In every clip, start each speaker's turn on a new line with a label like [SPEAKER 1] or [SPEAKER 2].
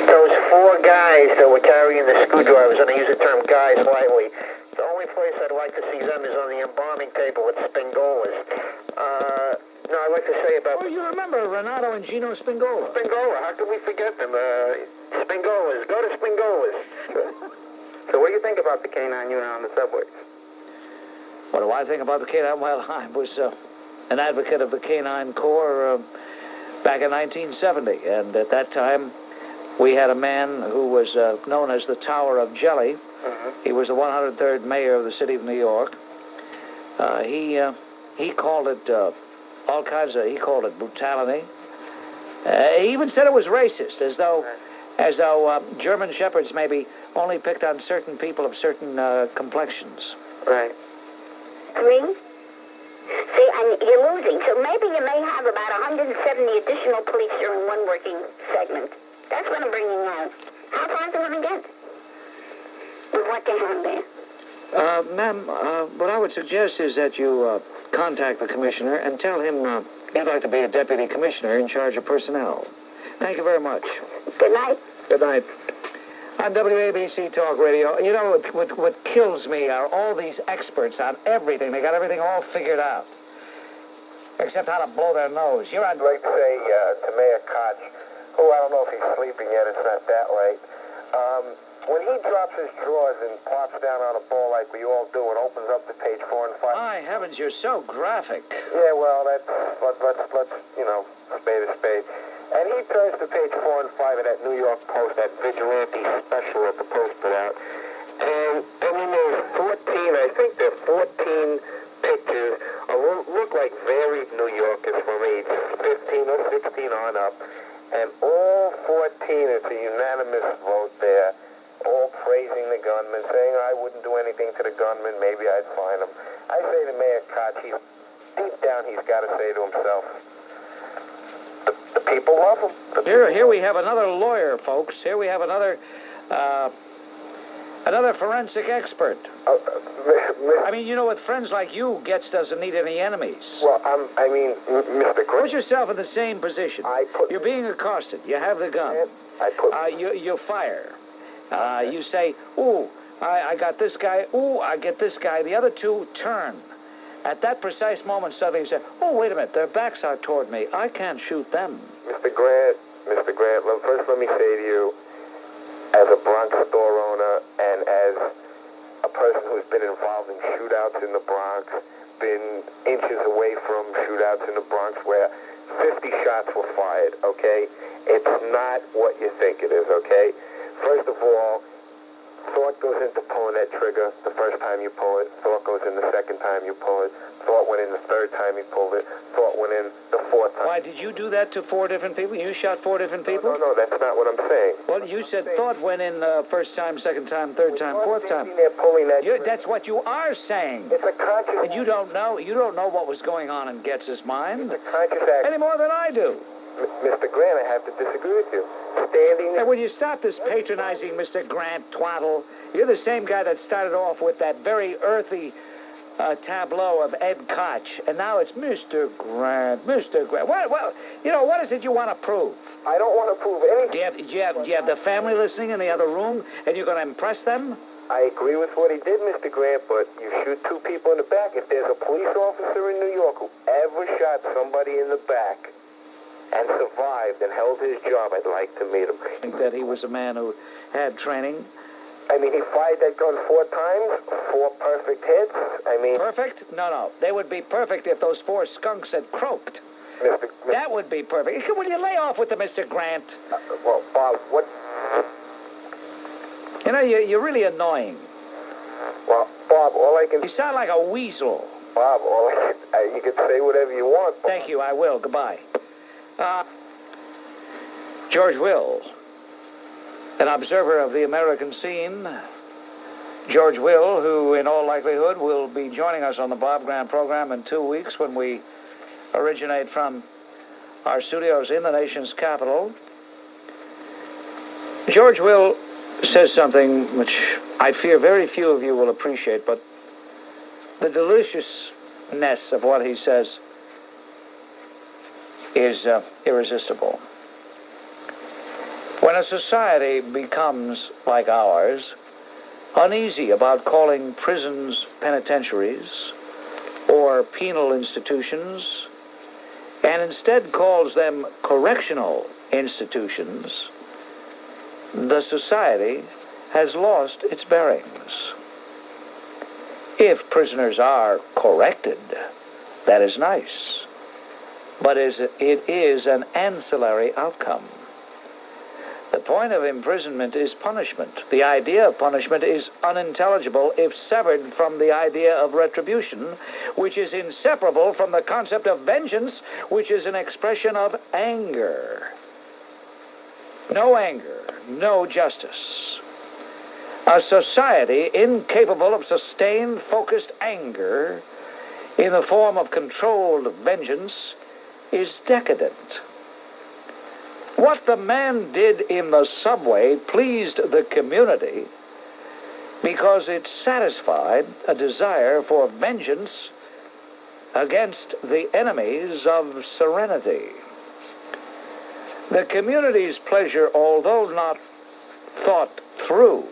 [SPEAKER 1] those four guys that were carrying the screwdrivers, and I use the term guys lightly, the only place I'd like to see them is on the embalming table at Spingolas. No, I'd like to say about...
[SPEAKER 2] Oh, you remember Renato and Gino Spingola?
[SPEAKER 1] Spingola, how could we forget them? Spingolas, go to Spingolas. So what do you think about the canine unit on the subways?
[SPEAKER 2] What do I think about the canine? Well, I was an advocate of the Canine Corps back in 1970, and at that time we had a man who was known as the Tower of Jelly. He was the 103rd mayor of the city of New York. He called it all kinds of. He called it brutality. He even said it was racist, as though German shepherds maybe only picked on certain people of certain complexions.
[SPEAKER 1] Right.
[SPEAKER 3] Ring? See, and you're losing, so maybe you may have about 170 additional police during one working segment. That's what I'm bringing out. How far is it going to get? With what they have there?
[SPEAKER 2] Ma'am, what I would suggest is that you contact the commissioner and tell him you'd like to be a deputy commissioner in charge of personnel. Thank you very much.
[SPEAKER 3] Good night.
[SPEAKER 2] Good night. On WABC Talk Radio, you know, what kills me are all these experts on everything. They got everything all figured out, except how to blow their nose. You're on...
[SPEAKER 1] I'd like to say to Mayor Koch, who I don't know if he's sleeping yet, it's not that late, when he drops his drawers and plops down on a ball like we all do and opens up to page 4 and 5...
[SPEAKER 2] My heavens, you're so graphic.
[SPEAKER 1] Yeah, well, let's you know, spade a spade. And he turns to page 4 and 5 of that New York Post, that vigilante special that the Post put out. And I mean, there's 14, I think there are 14 pictures, look like varied New Yorkers from age 15 or 16 on up. And all 14, it's a unanimous vote there, all praising the gunman, saying I wouldn't do anything to the gunman, maybe I'd fine him. I say to Mayor Koch, deep down he's got to say to himself, the people love him.
[SPEAKER 2] Here we have another lawyer, folks. Here we have another forensic expert. I mean, you know, with friends like you, Goetz doesn't need any enemies.
[SPEAKER 1] Well, I mean, Mr. Grant.
[SPEAKER 2] Put yourself in the same position. You're being accosted. You have the gun. You fire. You say, ooh, I got this guy. Ooh, I get this guy. The other two turn. At that precise moment, suddenly you say, oh, wait a minute, their backs are toward me. I can't shoot them.
[SPEAKER 1] Mr. Grant, first let me say to you, as a Bronx store owner and as a person who's been involved in shootouts in the Bronx, been inches away from shootouts in the Bronx where 50 shots were fired, okay? It's not what you think it is, okay? First of all, thought goes into pulling that trigger the first time you pull it. Thought goes in the second time you pull it. Thought went in the third time you pulled it. Thought went in the fourth time.
[SPEAKER 2] Why, did you do that to 4 different people? You shot 4 different people?
[SPEAKER 1] No, that's not what I'm saying.
[SPEAKER 2] Well, you said thought went in first time, second time, third time, fourth time.
[SPEAKER 1] They're pulling that
[SPEAKER 2] That's what you are saying.
[SPEAKER 1] It's a conscious...
[SPEAKER 2] And you don't know what was going on in Goetz's mind.
[SPEAKER 1] It's a conscious act.
[SPEAKER 2] Any more than I do.
[SPEAKER 1] Mr. Grant, I have to disagree with you. Standing there...
[SPEAKER 2] And will you stop this patronizing Mr. Grant twaddle? You're the same guy that started off with that very earthy tableau of Ed Koch, and now it's Mr. Grant, Mr. Grant. What is it you want to prove?
[SPEAKER 1] I don't want to prove anything.
[SPEAKER 2] Do you have the family listening in the other room, and you're going to impress them?
[SPEAKER 1] I agree with what he did, Mr. Grant, but you shoot 2 people in the back. If there's a police officer in New York who ever shot somebody in the back and survived and held his job, I'd like to meet him.
[SPEAKER 2] I think that he was a man who had training.
[SPEAKER 1] I mean, he fired that gun 4 times, 4 perfect hits. I mean...
[SPEAKER 2] Perfect? No. They would be perfect if those 4 skunks had croaked. That would be perfect. Will you lay off with the Mr. Grant?
[SPEAKER 1] Well, Bob, what...
[SPEAKER 2] You know, you're really annoying.
[SPEAKER 1] Well, Bob, all I can...
[SPEAKER 2] You sound like a weasel.
[SPEAKER 1] Bob, you can say whatever you want, Bob.
[SPEAKER 2] Thank you, I will. Goodbye. George Will, an observer of the American scene. George Will, who in all likelihood will be joining us on the Bob Grant program in 2 weeks when we originate from our studios in the nation's capital. George Will says something which I fear very few of you will appreciate, but the deliciousness of what he says is irresistible. When a society becomes, like ours, uneasy about calling prisons penitentiaries or penal institutions, and instead calls them correctional institutions, the society has lost its bearings. If prisoners are corrected, that is nice, but it is an ancillary outcome. The point of imprisonment is punishment. The idea of punishment is unintelligible if severed from the idea of retribution, which is inseparable from the concept of vengeance, which is an expression of anger. No anger, no justice. A society incapable of sustained, focused anger in the form of controlled vengeance is decadent. What the man did in the subway pleased the community because it satisfied a desire for vengeance against the enemies of serenity. The community's pleasure, although not thought through,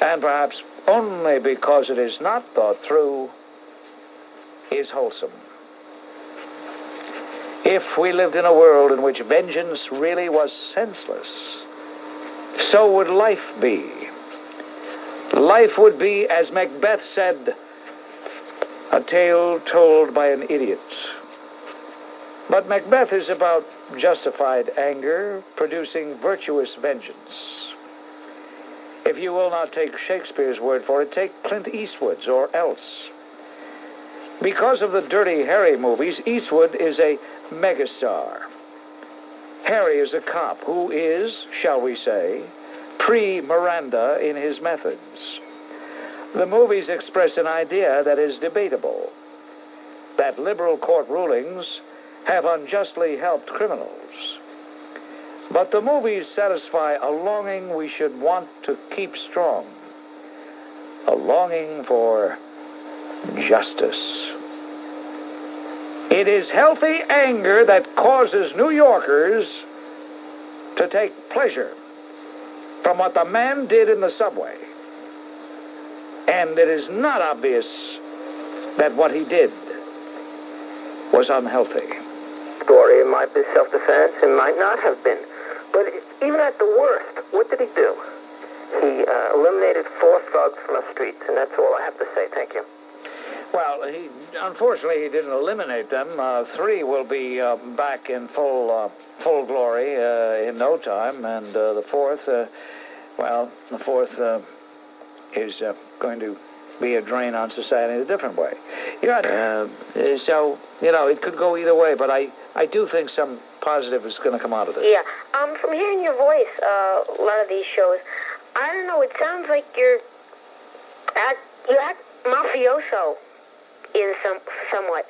[SPEAKER 2] and perhaps only because it is not thought through, is wholesome. If we lived in a world in which vengeance really was senseless, so would life be. Life would be, as Macbeth said, a tale told by an idiot. But Macbeth is about justified anger producing virtuous vengeance. If you will not take Shakespeare's word for it, take Clint Eastwood's or else. Because of the Dirty Harry movies, Eastwood is a megastar. Harry is a cop who is, shall we say, pre-Miranda in his methods. The movies express an idea that is debatable, that liberal court rulings have unjustly helped criminals. But the movies satisfy a longing we should want to keep strong, a longing for justice. It is healthy anger that causes New Yorkers to take pleasure from what the man did in the subway. And it is not obvious that what he did was unhealthy.
[SPEAKER 1] Story, it might be self-defense, it might not have been. But even at the worst, what did he do? He eliminated 4 thugs from the streets, and that's all I have to say. Thank you.
[SPEAKER 2] Well, unfortunately, he didn't eliminate them. 3 will be back in full glory in no time, and the 4th, the 4th is going to be a drain on society in a different way. So, it could go either way, but I do think some positive is going to come out of this.
[SPEAKER 3] Yeah. From hearing your voice, a lot of these shows, I don't know, it sounds like you act mafioso in somewhat.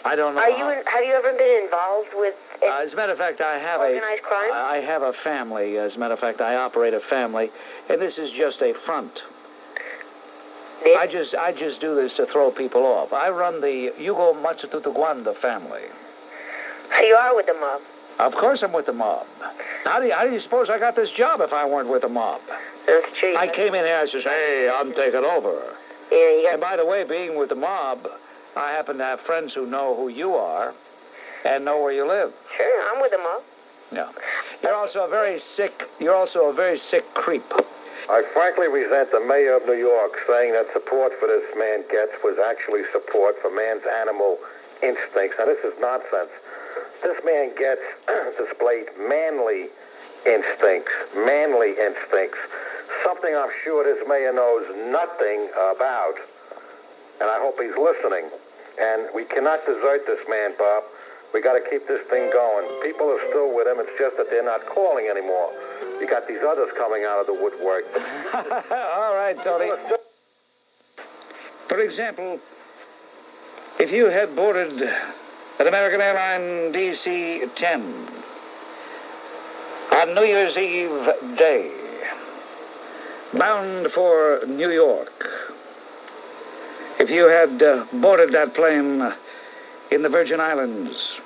[SPEAKER 2] I don't know.
[SPEAKER 3] Have you ever been involved with
[SPEAKER 2] as a matter of fact, I have
[SPEAKER 3] organized crime?
[SPEAKER 2] I have a family. As a matter of fact, I operate a family, and this is just a front. I just do this to throw people off. I run the Yugo Matsututuguanda family.
[SPEAKER 3] So you are with the mob?
[SPEAKER 2] Of course I'm with the mob. How do you suppose I got this job if I weren't with the mob?
[SPEAKER 3] That's true.
[SPEAKER 2] I came in here, I says, hey, I'm taking over.
[SPEAKER 3] Yeah,
[SPEAKER 2] and by the way, being with the mob, I happen to have friends who know who you are and know where you live.
[SPEAKER 3] Sure, I'm with the mob.
[SPEAKER 2] Yeah. You're also a very sick creep.
[SPEAKER 4] I frankly resent the mayor of New York saying that support for this man Goetz was actually support for man's animal instincts. Now, this is nonsense. This man Goetz displayed manly instincts, something I'm sure this mayor knows nothing about, and I hope he's listening. And we cannot desert this man, Bob. We got to keep this thing going. People are still with him. It's just that they're not calling anymore. You got these others coming out of the woodwork.
[SPEAKER 2] All right, Tony. For example, if you had boarded an American airline DC-10 on New Year's Eve day, bound for New York, if you had boarded that plane in the Virgin Islands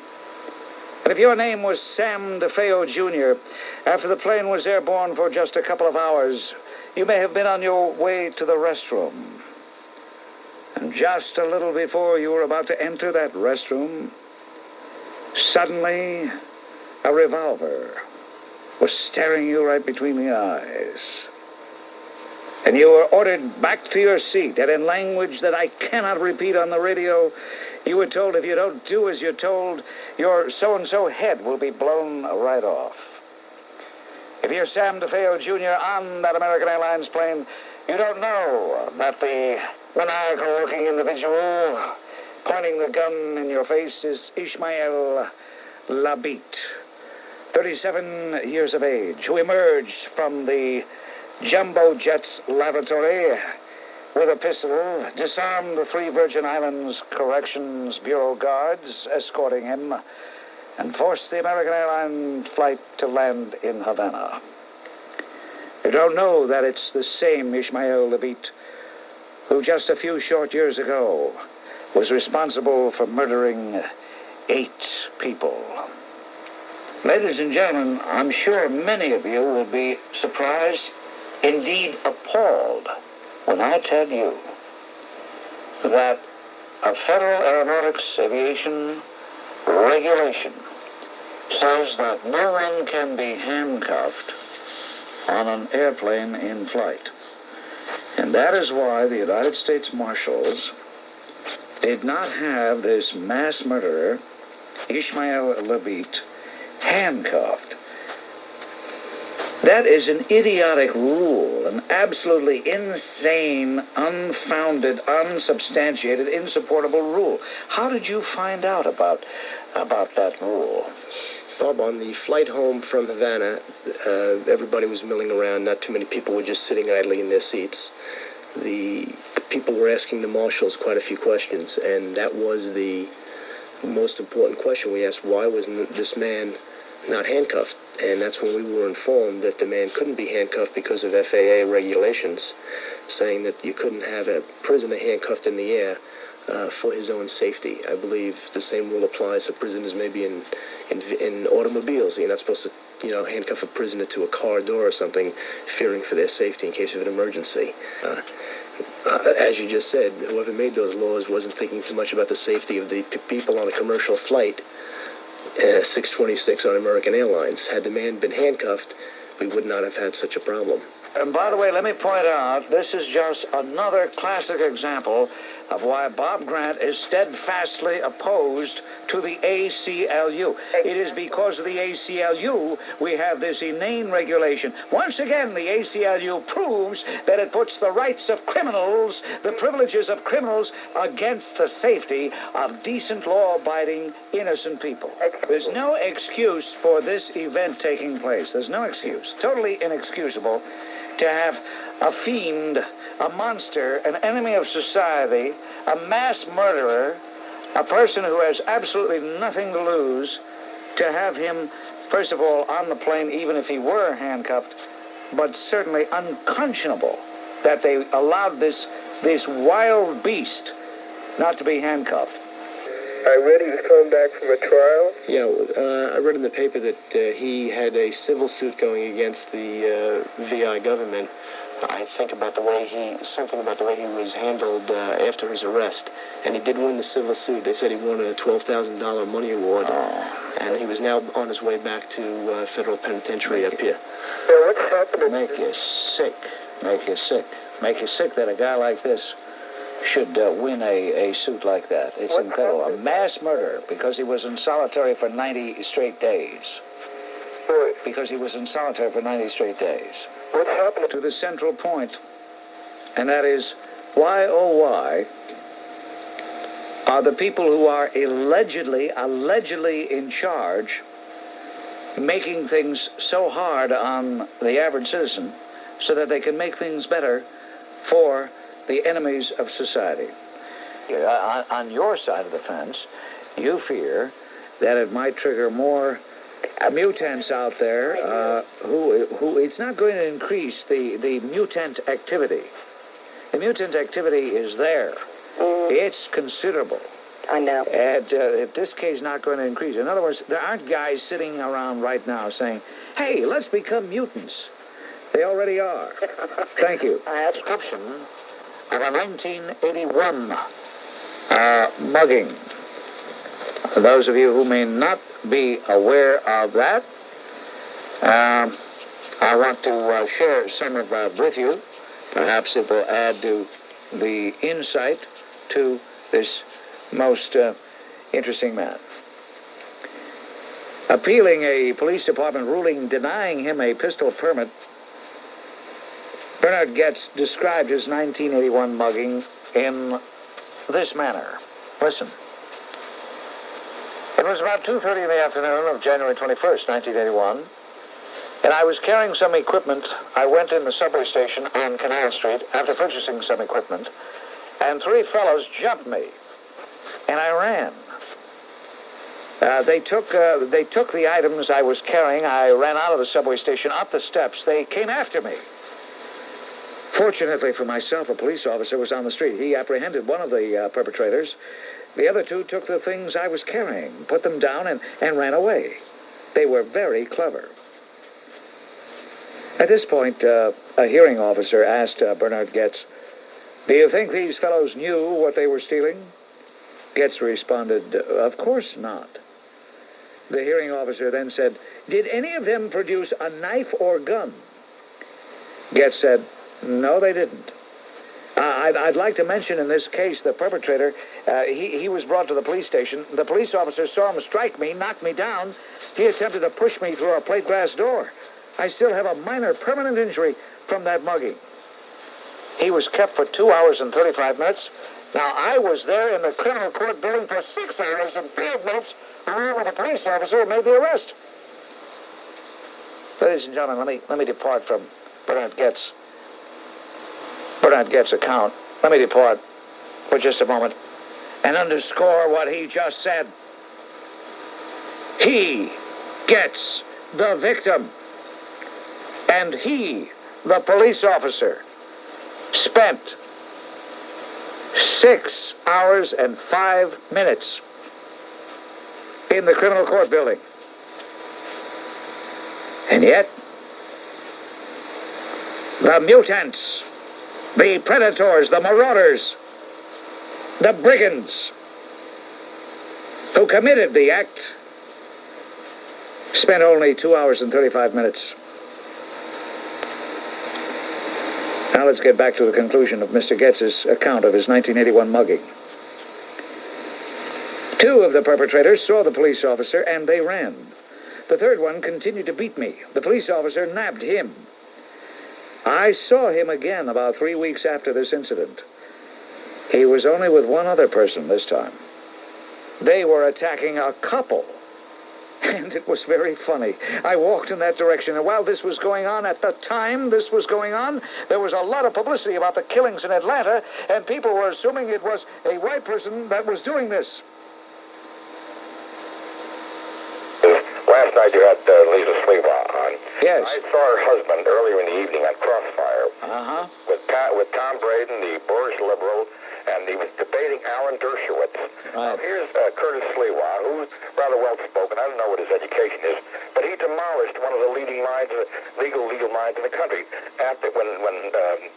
[SPEAKER 2] And if your name was Sam DeFeo Jr., after the plane was airborne for just a couple of hours, you may have been on your way to the restroom. And just a little before you were about to enter that restroom, suddenly a revolver was staring you right between the eyes. And you were ordered back to your seat, and in language that I cannot repeat on the radio, you were told if you don't do as you're told, your so-and-so head will be blown right off. If you're Sam DeFeo Jr. on that American Airlines plane, you don't know that the maniacal-looking individual pointing the gun in your face is Ishmael Labit, 37 years of age, who emerged from the Jumbo Jet's lavatory with a pistol, disarmed the 3 Virgin Islands Corrections Bureau guards escorting him, and forced the American Airlines flight to land in Havana. You don't know that it's the same Ishmael Labit who just a few short years ago was responsible for murdering 8 people. Ladies and gentlemen, I'm sure many of you will be surprised, indeed appalled, when I tell you that a Federal Aeronautics Aviation regulation says that no one can be handcuffed on an airplane in flight. And that is why the United States Marshals did not have this mass murderer, Ishmael Labit, handcuffed. That is an idiotic rule, an absolutely insane, unfounded, unsubstantiated, insupportable rule. How did you find out about that rule?
[SPEAKER 5] Bob, on the flight home from Havana, everybody was milling around. Not too many people were just sitting idly in their seats. The people were asking the marshals quite a few questions, and that was the most important question we asked. Why was this man not handcuffed? And that's when we were informed that the man couldn't be handcuffed because of FAA regulations, saying that you couldn't have a prisoner handcuffed in the air for his own safety. I believe the same rule applies to prisoners maybe in automobiles. You're not supposed to, handcuff a prisoner to a car door or something, fearing for their safety in case of an emergency. As you just said, whoever made those laws wasn't thinking too much about the safety of the people on a commercial flight, 626 on American Airlines. Had the man been handcuffed, we would not have had such a problem.
[SPEAKER 2] And by the way, let me point out, this is just another classic example of why Bob Grant is steadfastly opposed to the ACLU. It is because of the ACLU we have this inane regulation. Once again, the ACLU proves that it puts the rights of criminals, the privileges of criminals, against the safety of decent, law-abiding, innocent people. There's no excuse for this event taking place. There's no excuse. Totally inexcusable to have a fiend, a monster, an enemy of society, a mass murderer, a person who has absolutely nothing to lose, to have him, first of all, on the plane, even if he were handcuffed, but certainly unconscionable that they allowed this wild beast not to be handcuffed.
[SPEAKER 1] I read he was coming back from a trial.
[SPEAKER 5] Yeah, I read in the paper that he had a civil suit going against the VI government. I think about something about the way he was handled after his arrest. And he did win the civil suit. They said he won a $12,000 money award. And he was now on his way back to federal penitentiary up here.
[SPEAKER 1] Yeah, what's happening?
[SPEAKER 2] Make you sick. Make you sick. Make you sick that a guy like this should win a suit like that. It's incredible. A mass murder because he was in solitary for 90 straight days. Because he was in solitary for 90 straight days.
[SPEAKER 1] What's happening?
[SPEAKER 2] To the central point, and that is, why, oh why, are the people who are allegedly in charge making things so hard on the average citizen so that they can make things better for the enemies of society? On your side of the fence, you fear that it might trigger more mutants out there who it's not going to increase the mutant activity. The mutant activity is there. It's considerable.
[SPEAKER 3] I know.
[SPEAKER 2] And this case is not going to increase. In other words, there aren't guys sitting around right now saying, hey, let's become mutants. They already are. Thank you. A description of a 1981 mugging. For those of you who may not be aware of that, I want to share some of that with you. Perhaps it will add to the insight to this most interesting man. Appealing a police department ruling denying him a pistol permit, Bernhard Goetz described his 1981 mugging in this manner. Listen. It was about 2:30 in the afternoon of January 21st, 1981, and I was carrying some equipment. I went in the subway station on Canal Street after purchasing some equipment, and three fellows jumped me, and I ran. They took the items I was carrying. I ran out of the subway station, up the steps. They came after me. Fortunately for myself, a police officer was on the street. He apprehended one of the perpetrators. The other two took the things I was carrying, put them down, and ran away. They were very clever. At this point, a hearing officer asked Bernhard Goetz, do you think these fellows knew what they were stealing? Goetz responded, of course not. The hearing officer then said, did any of them produce a knife or gun? Goetz said, no, they didn't. I'd like to mention in this case the perpetrator, he was brought to the police station. The police officer saw him strike me, knock me down. He attempted to push me through a plate glass door. I still have a minor permanent injury from that mugging. He was kept for 2 hours and 35 minutes. Now, I was there in the criminal court building for 6 hours and 5 minutes along with the police officer who made the arrest. Ladies and gentlemen, let me depart from Bernhard Goetz's account. Let me depart for just a moment and underscore what he just said. He gets the victim, and he, the police officer, spent 6 hours and 5 minutes in the criminal court building. And yet, the mutants, the predators, the marauders, the brigands who committed the act spent only 2 hours and 35 minutes. Now let's get back to the conclusion of Mr. Goetz's account of his 1981 mugging. 2 of the perpetrators saw the police officer and they ran. The third one continued to beat me. The police officer nabbed him. I saw him again about 3 weeks after this incident. He was only with one other person this time. They were attacking a couple. And it was very funny. I walked in that direction, and while this was going on, at the time this was going on, there was a lot of publicity about the killings in Atlanta, and people were assuming it was a white person that was doing this.
[SPEAKER 4] Last night you had Lisa Sliwa on.
[SPEAKER 2] Yes.
[SPEAKER 4] I saw her husband earlier in the evening on Crossfire with Tom Braden, the Boris liberal, and he was debating Alan Dershowitz.
[SPEAKER 2] Right.
[SPEAKER 4] Now, here's Curtis Sliwa, who's rather well-spoken. I don't know what his education is, but he demolished one of the leading minds, legal minds in the country. After when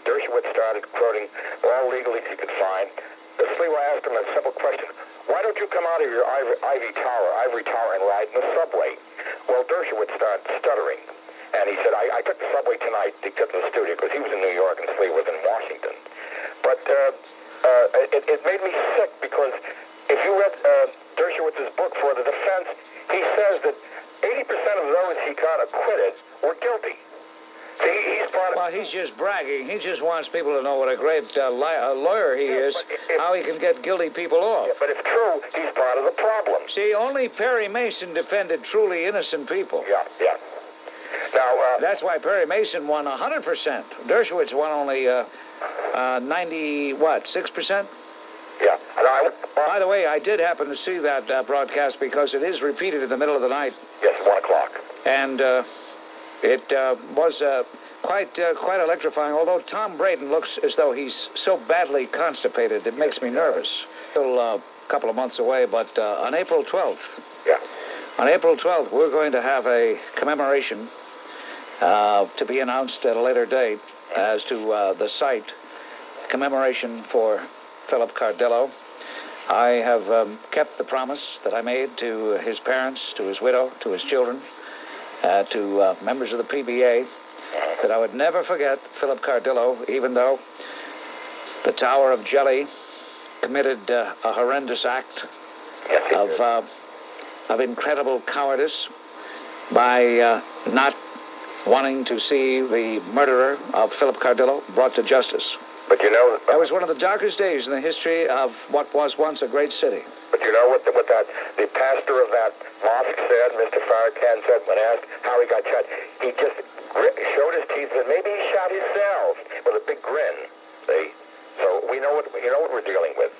[SPEAKER 4] Dershowitz started quoting all legalese he could find, Sliwa asked him a simple question: why don't you come out of your ivory tower and ride in the subway? Well, Dershowitz started stuttering, and he said, I took the subway tonight to get to the studio because he was in New York and Sliwa was in Washington. But it made me sick because if you read Dershowitz's book For the Defense, he says that 80% of those he got acquitted were guilty. See,
[SPEAKER 2] well, he's just bragging. He just wants people to know what a great lawyer he is, how he can get guilty people off.
[SPEAKER 4] Yeah, but if true, he's part of the problem.
[SPEAKER 2] See, only Perry Mason defended truly innocent people.
[SPEAKER 4] Yeah. Now,
[SPEAKER 2] that's why Perry Mason won 100%. Dershowitz won only 6%?
[SPEAKER 4] Yeah.
[SPEAKER 2] By the way, I did happen to see that broadcast because it is repeated in the middle of the night.
[SPEAKER 4] Yes, 1 o'clock.
[SPEAKER 2] And it was quite electrifying, although Tom Braden looks as though he's so badly constipated, it makes me nervous. couple of months away, but on April 12th.
[SPEAKER 1] Yeah.
[SPEAKER 2] On April 12th, we're going to have a commemoration to be announced at a later date as to the site, commemoration for Philip Cardillo. I have kept the promise that I made to his parents, to his widow, to his children, to members of the PBA, that I would never forget Philip Cardillo, even though the Tower of Jelly committed a horrendous act of incredible cowardice by not wanting to see the murderer of Philip Cardillo brought to justice.
[SPEAKER 1] But you know...
[SPEAKER 2] That was one of the darkest days in the history of what was once a great city.
[SPEAKER 1] But you know what the pastor of that mosque said, Mr. Farrakhan said, when asked how he got shot? He just showed his teeth and maybe he shot himself with a big grin. See? So we know what we're dealing with.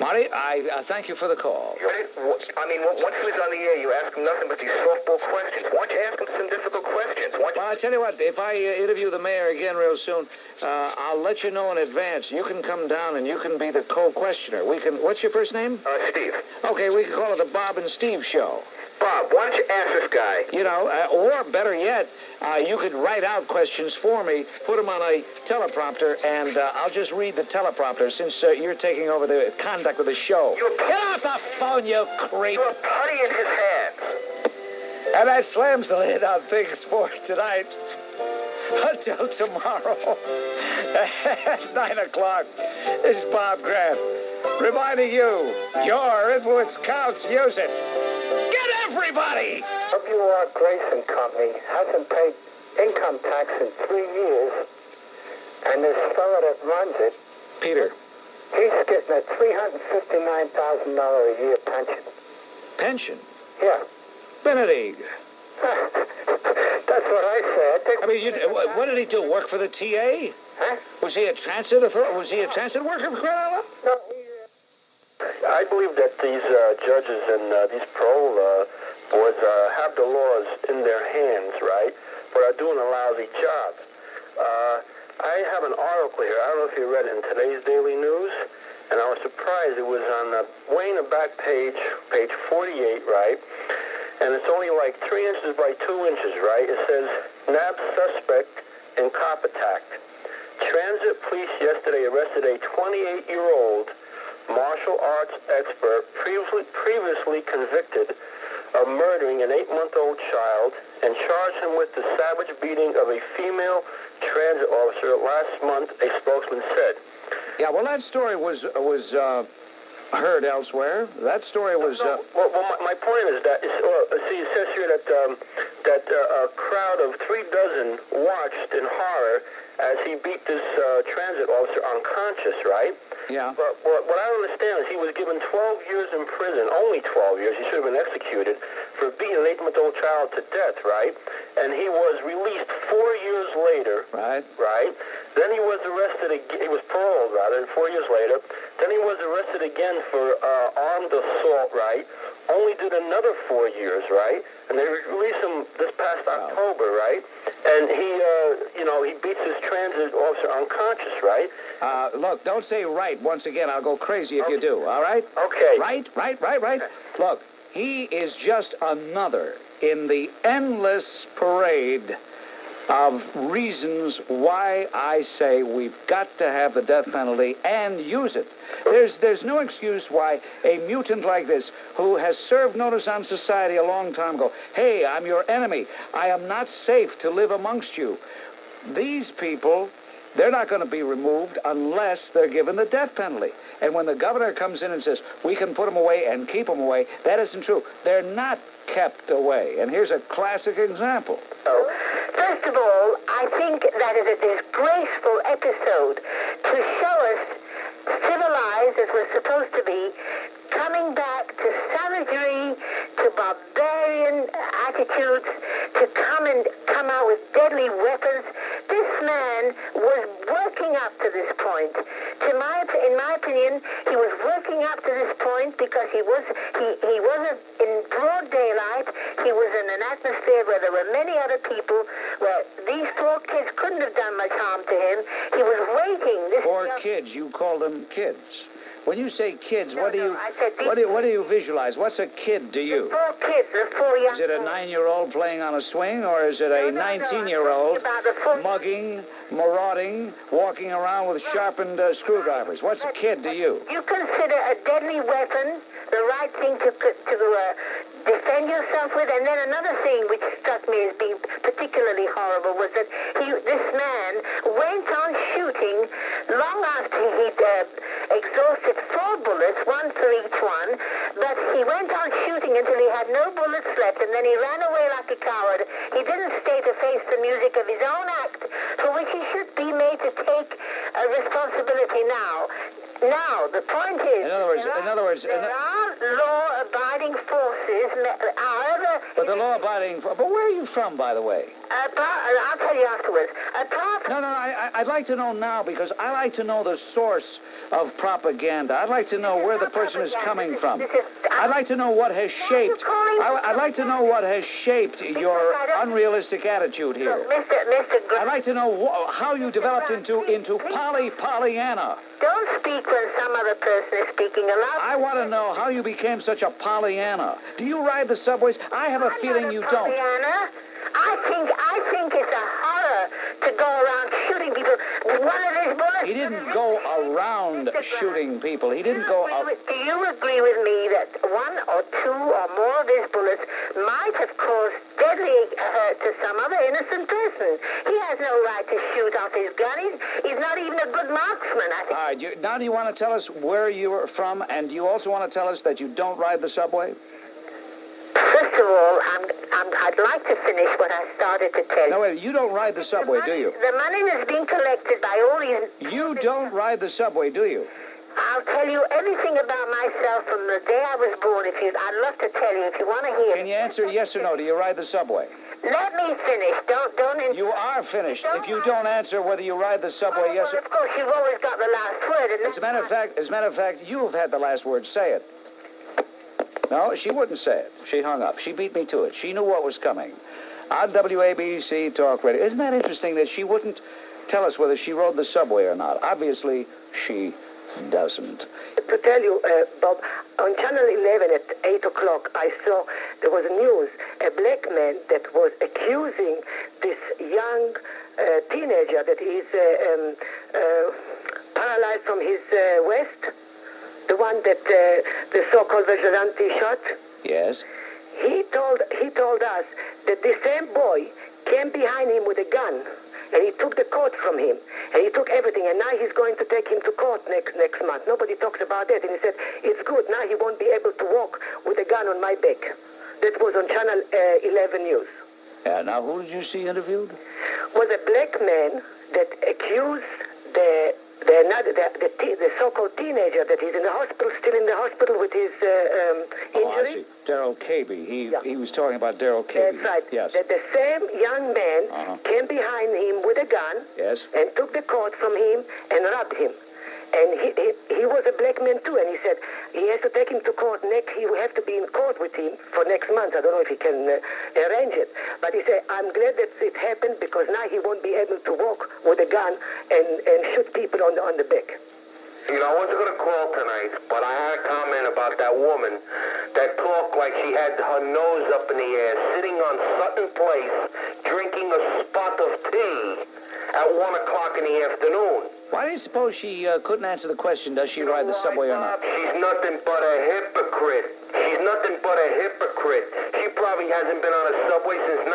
[SPEAKER 2] Marty, I thank you for the call.
[SPEAKER 1] I mean, once he was on the air, you ask him nothing but these softball questions. Why don't you ask him some difficult questions?
[SPEAKER 2] Well, I tell you what, if I interview the mayor again real soon, I'll let you know in advance. You can come down and you can be the co-questioner. What's your first name?
[SPEAKER 1] Steve.
[SPEAKER 2] Okay, we can call it the Bob and Steve Show.
[SPEAKER 1] Bob, why don't you ask this guy?
[SPEAKER 2] You know, or better yet, you could write out questions for me, put them on a teleprompter, and I'll just read the teleprompter since you're taking over the conduct of the show. Get off the phone, you creep!
[SPEAKER 1] You're putty in his hands.
[SPEAKER 2] And that slams the lid on things for tonight. Until tomorrow at 9 o'clock, this is Bob Grant reminding you, your influence counts, use it. Get everybody!
[SPEAKER 6] W.R. Grace and Company hasn't paid income tax in 3 years, and this fellow that runs it,
[SPEAKER 2] Peter,
[SPEAKER 6] he's getting a $359,000 a year pension.
[SPEAKER 2] Pension?
[SPEAKER 6] Yeah.
[SPEAKER 2] Benedict.
[SPEAKER 6] That's what I said.
[SPEAKER 2] I mean, what did he do? Work for the TA?
[SPEAKER 6] Huh?
[SPEAKER 2] Was he a transit authority? Was he a transit worker for crying out loud?
[SPEAKER 6] No,
[SPEAKER 7] I believe that these judges and these parole boards have the laws in their hands, right, but are doing a lousy job. I have an article here. I don't know if you read it in today's Daily News, and I was surprised. It was on way in the back page 48, right? And it's only like 3 inches by 2 inches, right? It says, nabbed suspect in cop attack. Transit police yesterday arrested a 28-year-old martial arts expert previously convicted of murdering an 8-month-old child and charged him with the savage beating of a female transit officer last month, a spokesman said.
[SPEAKER 2] Yeah, well, that story was heard elsewhere. That story was...
[SPEAKER 7] Well, my point is that, see, it says here that a crowd of 36 watched in horror as he beat this transit officer unconscious, right?
[SPEAKER 2] Yeah.
[SPEAKER 7] But what I don't understand is he was given 12 years in prison, only 12 years. He should have been executed for beating an 8-month-old child to death, right? And he was released 4 years later.
[SPEAKER 2] Right.
[SPEAKER 7] Right? Then he was arrested again. He was paroled, rather, and 4 years later. Then he was arrested again for armed assault, right? Only did another 4 years, right? And they released him this past October, right? And he beats his transit officer unconscious, right?
[SPEAKER 2] Look, don't say right. Once again, I'll go crazy if you do, all right?
[SPEAKER 7] Okay.
[SPEAKER 2] Right. Look, he is just another in the endless parade of reasons why I say we've got to have the death penalty and use it. There's no excuse why a mutant like this, who has served notice on society a long time ago, hey, I'm your enemy, I am not safe to live amongst you. These people, they're not going to be removed unless they're given the death penalty. And when the governor comes in and says, we can put them away and keep them away, that isn't true. They're not kept away. And here's a classic example.
[SPEAKER 3] First of all, I think that is a disgraceful episode to show us civilized as we're supposed to be, coming back to savagery, to barbarian attitudes, to come out with deadly weapons. This man was working up to this point. In my opinion, he was working up to this point because he wasn't in broad daylight. He was in an atmosphere where there were many other people, where these poor kids couldn't have done much harm to him. He was waiting.
[SPEAKER 2] Poor kids, you call them kids. When you say kids, what do you visualize? What's a kid to you?
[SPEAKER 3] The 4 kids, the 4 young
[SPEAKER 2] Is it a 9-year-old playing on a swing, or is it a 19-year-old mugging, marauding, walking around with sharpened screwdrivers? What's a kid to you?
[SPEAKER 3] You consider a deadly weapon the right thing to defend yourself with, and then another thing which struck me as being particularly horrible was that this man went on shooting long after he'd exhausted 4 bullets, 1 for each one, but he went on shooting until he had no bullets left, and then he ran away like a coward. He didn't stay to face the music of his own act, for which he should be made to take responsibility now. Now, the point is, there are law-abiding forces, however...
[SPEAKER 2] But the law-abiding... But where are you from, by the way?
[SPEAKER 3] I'll tell you afterwards.
[SPEAKER 2] No, I'd like to know now, because I like to know the source of propaganda. I'd like to know where the person is coming from. I'd like to know what has shaped... I'd like to know what has shaped your unrealistic attitude here. I'd like to know how you developed into Pollyanna.
[SPEAKER 3] Don't speak when some other person is speaking aloud.
[SPEAKER 2] I want to know how you became such a Pollyanna. Do you ride the subways? I have a feeling you don't.
[SPEAKER 3] Pollyanna. I think it's a horror to go around shooting people. One of these bullets...
[SPEAKER 2] He didn't go around shooting people. He didn't go...
[SPEAKER 3] Do you agree with me that 1 or 2 or more of his bullets might have caused deadly hurt to some other innocent person? He has no right to shoot off his gun. He's not even a good marksman, I think.
[SPEAKER 2] All right, now do you want to tell us where you are from, and do you also want to tell us that you don't ride the subway?
[SPEAKER 3] First of all, I'd like to finish what I started to tell you.
[SPEAKER 2] No, wait, you don't ride the subway, do you?
[SPEAKER 3] The money that's being collected by all these...
[SPEAKER 2] You don't ride the subway, do you?
[SPEAKER 3] I'll tell you everything about myself from the day I was born. I'd love to tell you if you want to hear.
[SPEAKER 2] Can you answer yes or no? Do you ride the subway?
[SPEAKER 3] Let me finish. Don't.
[SPEAKER 2] You are finished. If you don't answer whether you ride the subway, yes or...
[SPEAKER 3] Of course, you've always got the last word.
[SPEAKER 2] As a matter of fact, you've had the last word. Say it. No, she wouldn't say it. She hung up. She beat me to it. She knew what was coming. On WABC Talk Radio. Isn't that interesting that she wouldn't tell us whether she rode the subway or not? Obviously, she doesn't.
[SPEAKER 8] To tell you, Bob, on Channel 11 at 8 o'clock, I saw there was news, a black man that was accusing this young teenager that is paralyzed from his waist, the one that the so-called vigilante shot.
[SPEAKER 2] Yes.
[SPEAKER 8] He told us that the same boy came behind him with a gun, and he took the coat from him, and he took everything, and now he's going to take him to court next month. Nobody talks about that, and he said, it's good, now he won't be able to walk with a gun on my back. That was on Channel 11 News.
[SPEAKER 2] Yeah, now who did you see interviewed?
[SPEAKER 8] Was a black man that accused the so-called teenager that is in the hospital, still in the hospital with his injury.
[SPEAKER 2] I see. Daryl Caby. He was talking about Daryl Caby.
[SPEAKER 8] That's right.
[SPEAKER 2] Yes.
[SPEAKER 8] That the same young man came behind him with a gun.
[SPEAKER 2] Yes.
[SPEAKER 8] And took the coat from him and robbed him. And he was a black man too, and he said he has to take him to court next. He will have to be in court with him for next month. I don't know if he can arrange it, but he said, I'm glad that it happened because now he won't be able to walk with a gun and shoot people on the back.
[SPEAKER 1] You know, I wasn't going to call tonight, but I had a comment about that woman that talked like she had her nose up in the air, sitting on Sutton Place, drinking a spot of tea at 1 o'clock in the afternoon.
[SPEAKER 2] Why do you suppose she couldn't answer the question, does she ride the subway or not?
[SPEAKER 1] She's nothing but a hypocrite. She's nothing but a hypocrite. She probably hasn't been on a subway since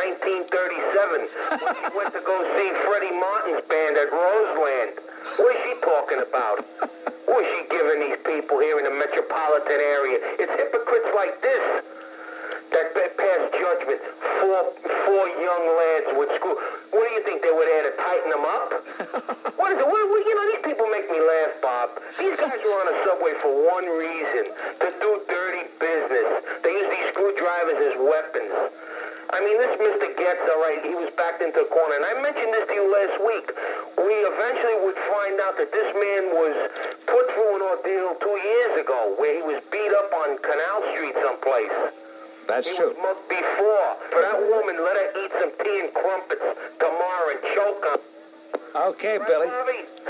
[SPEAKER 1] 1937 when she went to go see Freddie Martin's band at Roseland. What is she talking about? What is she giving these people here in the metropolitan area? It's hypocrites like this that pass judgment. Four young lads with school. What do you think, they were there to tighten them up? What is it? You know, these people make me laugh, Bob. These guys are on a subway for one reason, to do dirty business. They use these screwdrivers as weapons. I mean, this Mr. Goetz, all right, he was backed into a corner. And I mentioned this to you last week. We eventually would find out that this man was put through an ordeal 2 years ago where he was beat up on Canal Street someplace.
[SPEAKER 2] That's true.
[SPEAKER 1] He was mugged before. For that woman, let her eat some tea and crumpets tomorrow and choke on.
[SPEAKER 2] Okay, Billy.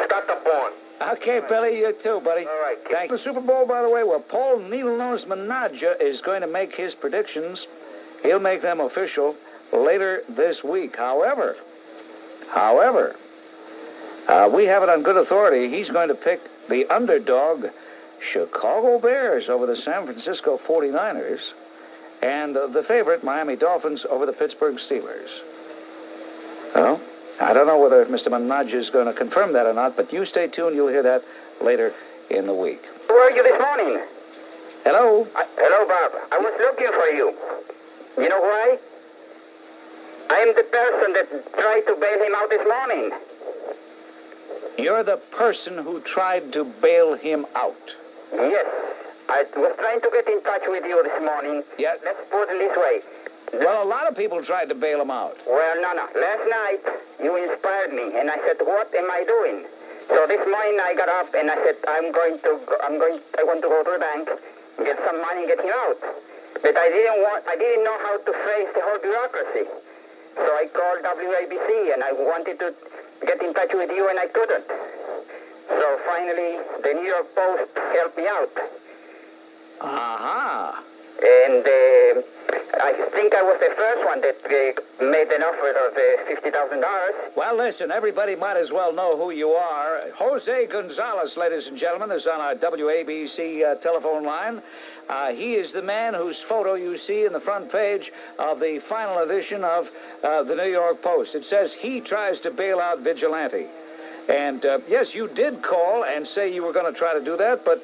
[SPEAKER 1] Start the phone.
[SPEAKER 2] Okay, Billy, you too, buddy.
[SPEAKER 1] All right.
[SPEAKER 2] Thank you. The Super Bowl, by the way, where Paul Needlenose Menage is going to make his predictions. He'll make them official later this week. However, we have it on good authority. He's going to pick the underdog Chicago Bears over the San Francisco 49ers and the favorite Miami Dolphins over the Pittsburgh Steelers. Well, I don't know whether Mr. Menage is going to confirm that or not, but you stay tuned. You'll hear that later in the week.
[SPEAKER 3] Where are you this morning?
[SPEAKER 2] Hello?
[SPEAKER 3] Hello, Bob. I was looking for you. You know why? I am the person that tried to bail him out this morning.
[SPEAKER 2] You're the person who tried to bail him out.
[SPEAKER 3] Yes. I was trying to get in touch with you this morning.
[SPEAKER 2] Yeah.
[SPEAKER 3] Let's put it this way.
[SPEAKER 2] Well, a lot of people tried to bail him out.
[SPEAKER 3] Well, no. Last night, you inspired me, and I said, what am I doing? So this morning, I got up, and I said, I want to go to the bank, get some money, get him out. But I didn't know how to face the whole bureaucracy. So I called WABC, and I wanted to get in touch with you, and I couldn't. So finally, the New York Post helped me out.
[SPEAKER 2] Aha.
[SPEAKER 3] And I think I was the first one that made an offer of $50,000.
[SPEAKER 2] Well, listen, everybody might as well know who you are. Jose Gonzalez, ladies and gentlemen, is on our WABC telephone line. He is the man whose photo you see in the front page of the final edition of the New York Post. It says he tries to bail out vigilante. And, yes, you did call and say you were going to try to do that, but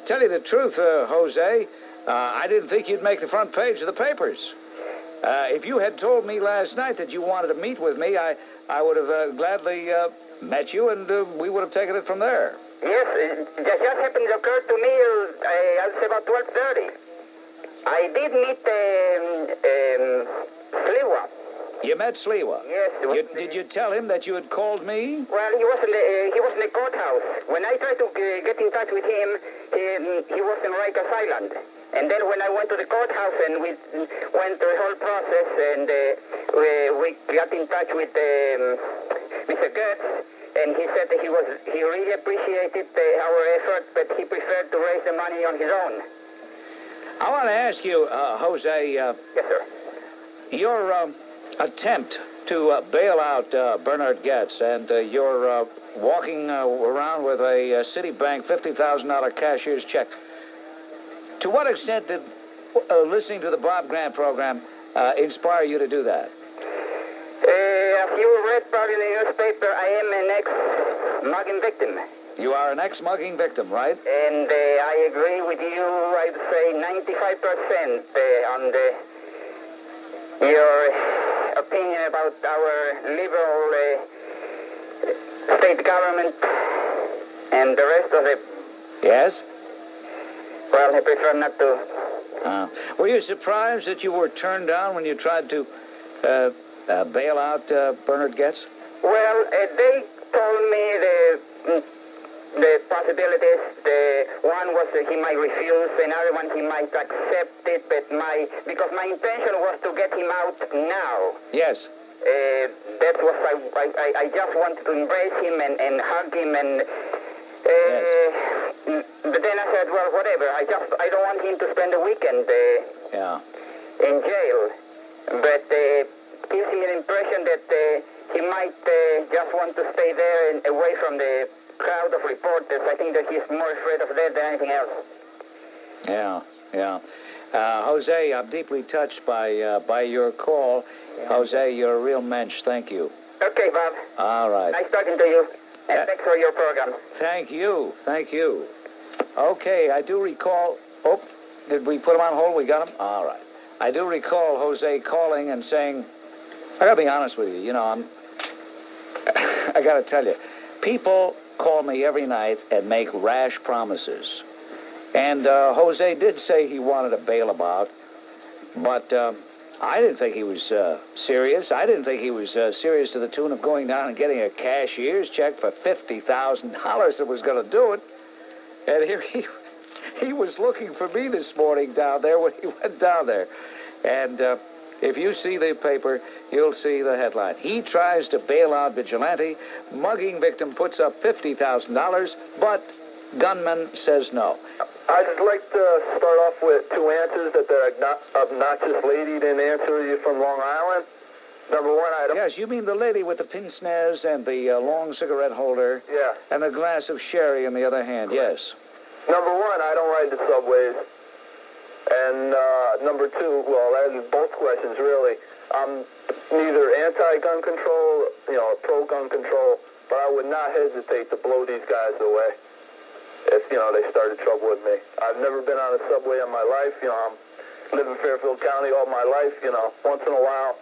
[SPEAKER 2] tell you the truth, Jose, I didn't think you'd make the front page of the papers. If you had told me last night that you wanted to meet with me, I would have gladly met you, and we would have taken it from there.
[SPEAKER 3] Yes, it just happened to occur to me, I'd say about 12:30. I did meet Sliwa.
[SPEAKER 2] You met Sliwa?
[SPEAKER 3] Yes.
[SPEAKER 2] Did you tell him that you had called me?
[SPEAKER 3] Well, he was in the courthouse. When I tried to get in touch with him, he was in Rikers Island. And then when I went to the courthouse and we went through the whole process and we got in touch with Mr. Goetz, and he said that he really appreciated our effort, but he preferred to raise the money on his own.
[SPEAKER 2] I want to ask you, Jose.
[SPEAKER 3] Yes, sir.
[SPEAKER 2] Your attempt to bail out Bernhard Goetz, and you're walking around with a Citibank $50,000 cashier's check. To what extent did listening to the Bob Grant program inspire you to do that?
[SPEAKER 3] As you read probably in the newspaper, I am an ex-mugging victim.
[SPEAKER 2] You are an ex-mugging victim, right?
[SPEAKER 3] And I agree with you, I'd say 95% on your opinion about our liberal state government and the rest of it.
[SPEAKER 2] Yes?
[SPEAKER 3] Well, I prefer not to.
[SPEAKER 2] Were you surprised that you were turned down when you tried to bail out Bernhard Goetz?
[SPEAKER 3] Well, they told me the possibilities. One was that he might refuse, another one he might accept it, but because my intention was to get him out now.
[SPEAKER 2] Yes.
[SPEAKER 3] That was I just wanted to embrace him and hug him and.
[SPEAKER 2] Yes.
[SPEAKER 3] But then I said, well, whatever. I don't want him to spend the weekend in jail. But it gives me an impression that he might just want to stay there and away from the crowd of reporters. I think that he's more afraid of that than anything else.
[SPEAKER 2] Yeah. Jose, I'm deeply touched by your call. Jose, you're a real mensch. Thank you.
[SPEAKER 3] Okay, Bob.
[SPEAKER 2] All right.
[SPEAKER 3] Nice talking to you. And thanks for your program.
[SPEAKER 2] Thank you. Okay, I do recall... Oh, did we put him on hold? We got him? All right. I do recall Jose calling and saying... I gotta be honest with you. You know, I gotta tell you. People call me every night and make rash promises. And Jose did say he wanted to bail him out. But I didn't think he was serious. I didn't think he was serious to the tune of going down and getting a cashier's check for $50,000 that was going to do it. And here he was looking for me this morning down there when he went down there. And If you see the paper, you'll see the headline. He tries to bail out vigilante. Mugging victim puts up $50,000, but gunman says no.
[SPEAKER 7] I'd just like to start off with two answers that the obnoxious lady didn't answer you from Long Island. Number one item.
[SPEAKER 2] Yes, you mean the lady with the pince-nez and the long cigarette holder.
[SPEAKER 7] Yeah.
[SPEAKER 2] And a glass of sherry in the other hand,
[SPEAKER 7] correct.
[SPEAKER 2] Yes.
[SPEAKER 7] Number one, I don't ride the subways. And number two, well, that is both questions, really. I'm neither anti-gun control, pro-gun control, but I would not hesitate to blow these guys away if, they started trouble with me. I've never been on a subway in my life. I'm live in Fairfield County all my life. Once in a while,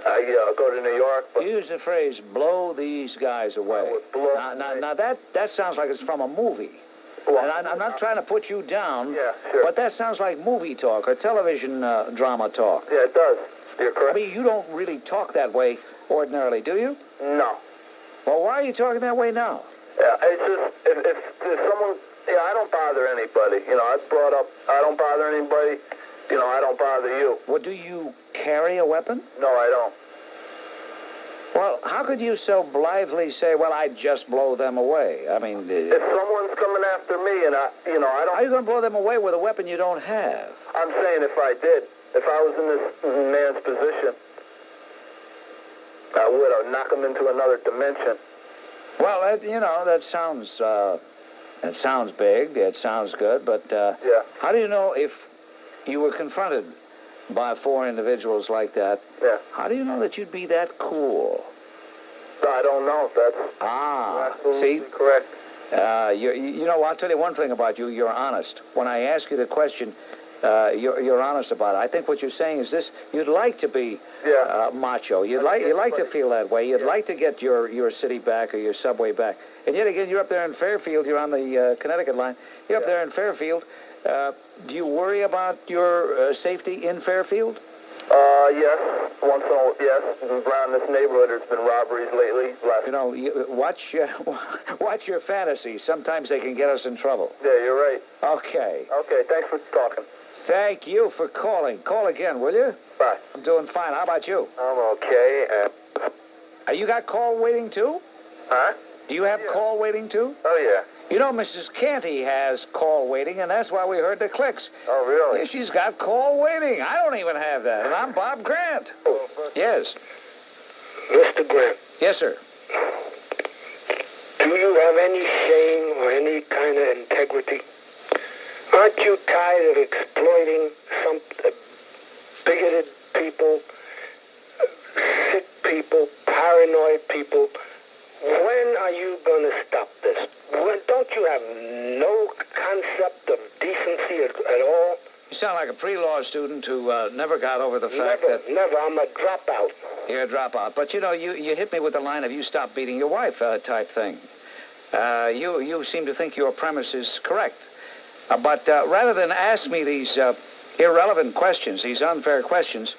[SPEAKER 7] I go to New York. But
[SPEAKER 2] use the phrase, blow these guys away.
[SPEAKER 7] I would blow
[SPEAKER 2] now that sounds like it's from a movie.
[SPEAKER 7] Well,
[SPEAKER 2] and I'm not trying to put you down,
[SPEAKER 7] yeah, sure.
[SPEAKER 2] But that sounds like movie talk or television drama talk.
[SPEAKER 7] Yeah, it does. You're correct.
[SPEAKER 2] I mean, you don't really talk that way ordinarily, do you?
[SPEAKER 7] No.
[SPEAKER 2] Well, why are you talking that way now?
[SPEAKER 7] Yeah, it's just, if someone, I don't bother anybody. I brought up, I don't bother anybody. I don't bother you.
[SPEAKER 2] Well, do you carry a weapon?
[SPEAKER 7] No, I don't.
[SPEAKER 2] Well, how could you so blithely say, well, I'd just blow them away? I mean...
[SPEAKER 7] if someone's coming after me and I don't...
[SPEAKER 2] How are you going to blow them away with a weapon you don't have?
[SPEAKER 7] I'm saying if I did, if I was in this man's position, I would. I'd knock him into another dimension.
[SPEAKER 2] Well, that sounds big. It sounds good, but
[SPEAKER 7] yeah.
[SPEAKER 2] How do you know if you were confronted by four individuals like that?
[SPEAKER 7] Yeah.
[SPEAKER 2] How do you know that you'd be that cool?
[SPEAKER 7] I don't know. That's absolutely
[SPEAKER 2] see?
[SPEAKER 7] correct.
[SPEAKER 2] I'll tell you one thing about you. You're honest. When I ask you the question, you're honest about it. I think what you're saying is this: you'd like to be macho. You'd like to feel that way. You'd like to get your city back or your subway back. And yet again, you're up there in Fairfield. You're on the Connecticut line. You're up there in Fairfield. Do you worry about your safety in Fairfield?
[SPEAKER 7] Yes. Once in a while, yes. Around this neighborhood, there's been robberies lately.
[SPEAKER 2] Watch your fantasies. Sometimes they can get us in trouble.
[SPEAKER 7] Yeah, you're right.
[SPEAKER 2] Okay.
[SPEAKER 7] Okay, thanks for talking.
[SPEAKER 2] Thank you for calling. Call again, will you?
[SPEAKER 7] Bye.
[SPEAKER 2] I'm doing fine. How about you?
[SPEAKER 7] I'm okay.
[SPEAKER 2] You got call waiting too?
[SPEAKER 7] Huh?
[SPEAKER 2] Do you have call waiting too?
[SPEAKER 7] Oh, yeah.
[SPEAKER 2] Mrs. Canty has call waiting, and that's why we heard the clicks.
[SPEAKER 7] Oh, really?
[SPEAKER 2] Yeah, she's got call waiting. I don't even have that, and I'm Bob Grant.
[SPEAKER 7] Oh.
[SPEAKER 2] Yes.
[SPEAKER 6] Mr. Grant.
[SPEAKER 2] Yes, sir.
[SPEAKER 6] Do you have any shame or any kind of integrity? Aren't you tired of exploiting some bigoted people, sick people, paranoid people? When are you going to stop this? Don't you have no concept of decency at all?
[SPEAKER 2] You sound like a pre-law student who never got over the fact that...
[SPEAKER 6] Never. I'm a dropout.
[SPEAKER 2] You're a dropout. But, you hit me with the line of you stop beating your wife type thing. You seem to think your premise is correct. But rather than ask me these irrelevant questions, these unfair questions,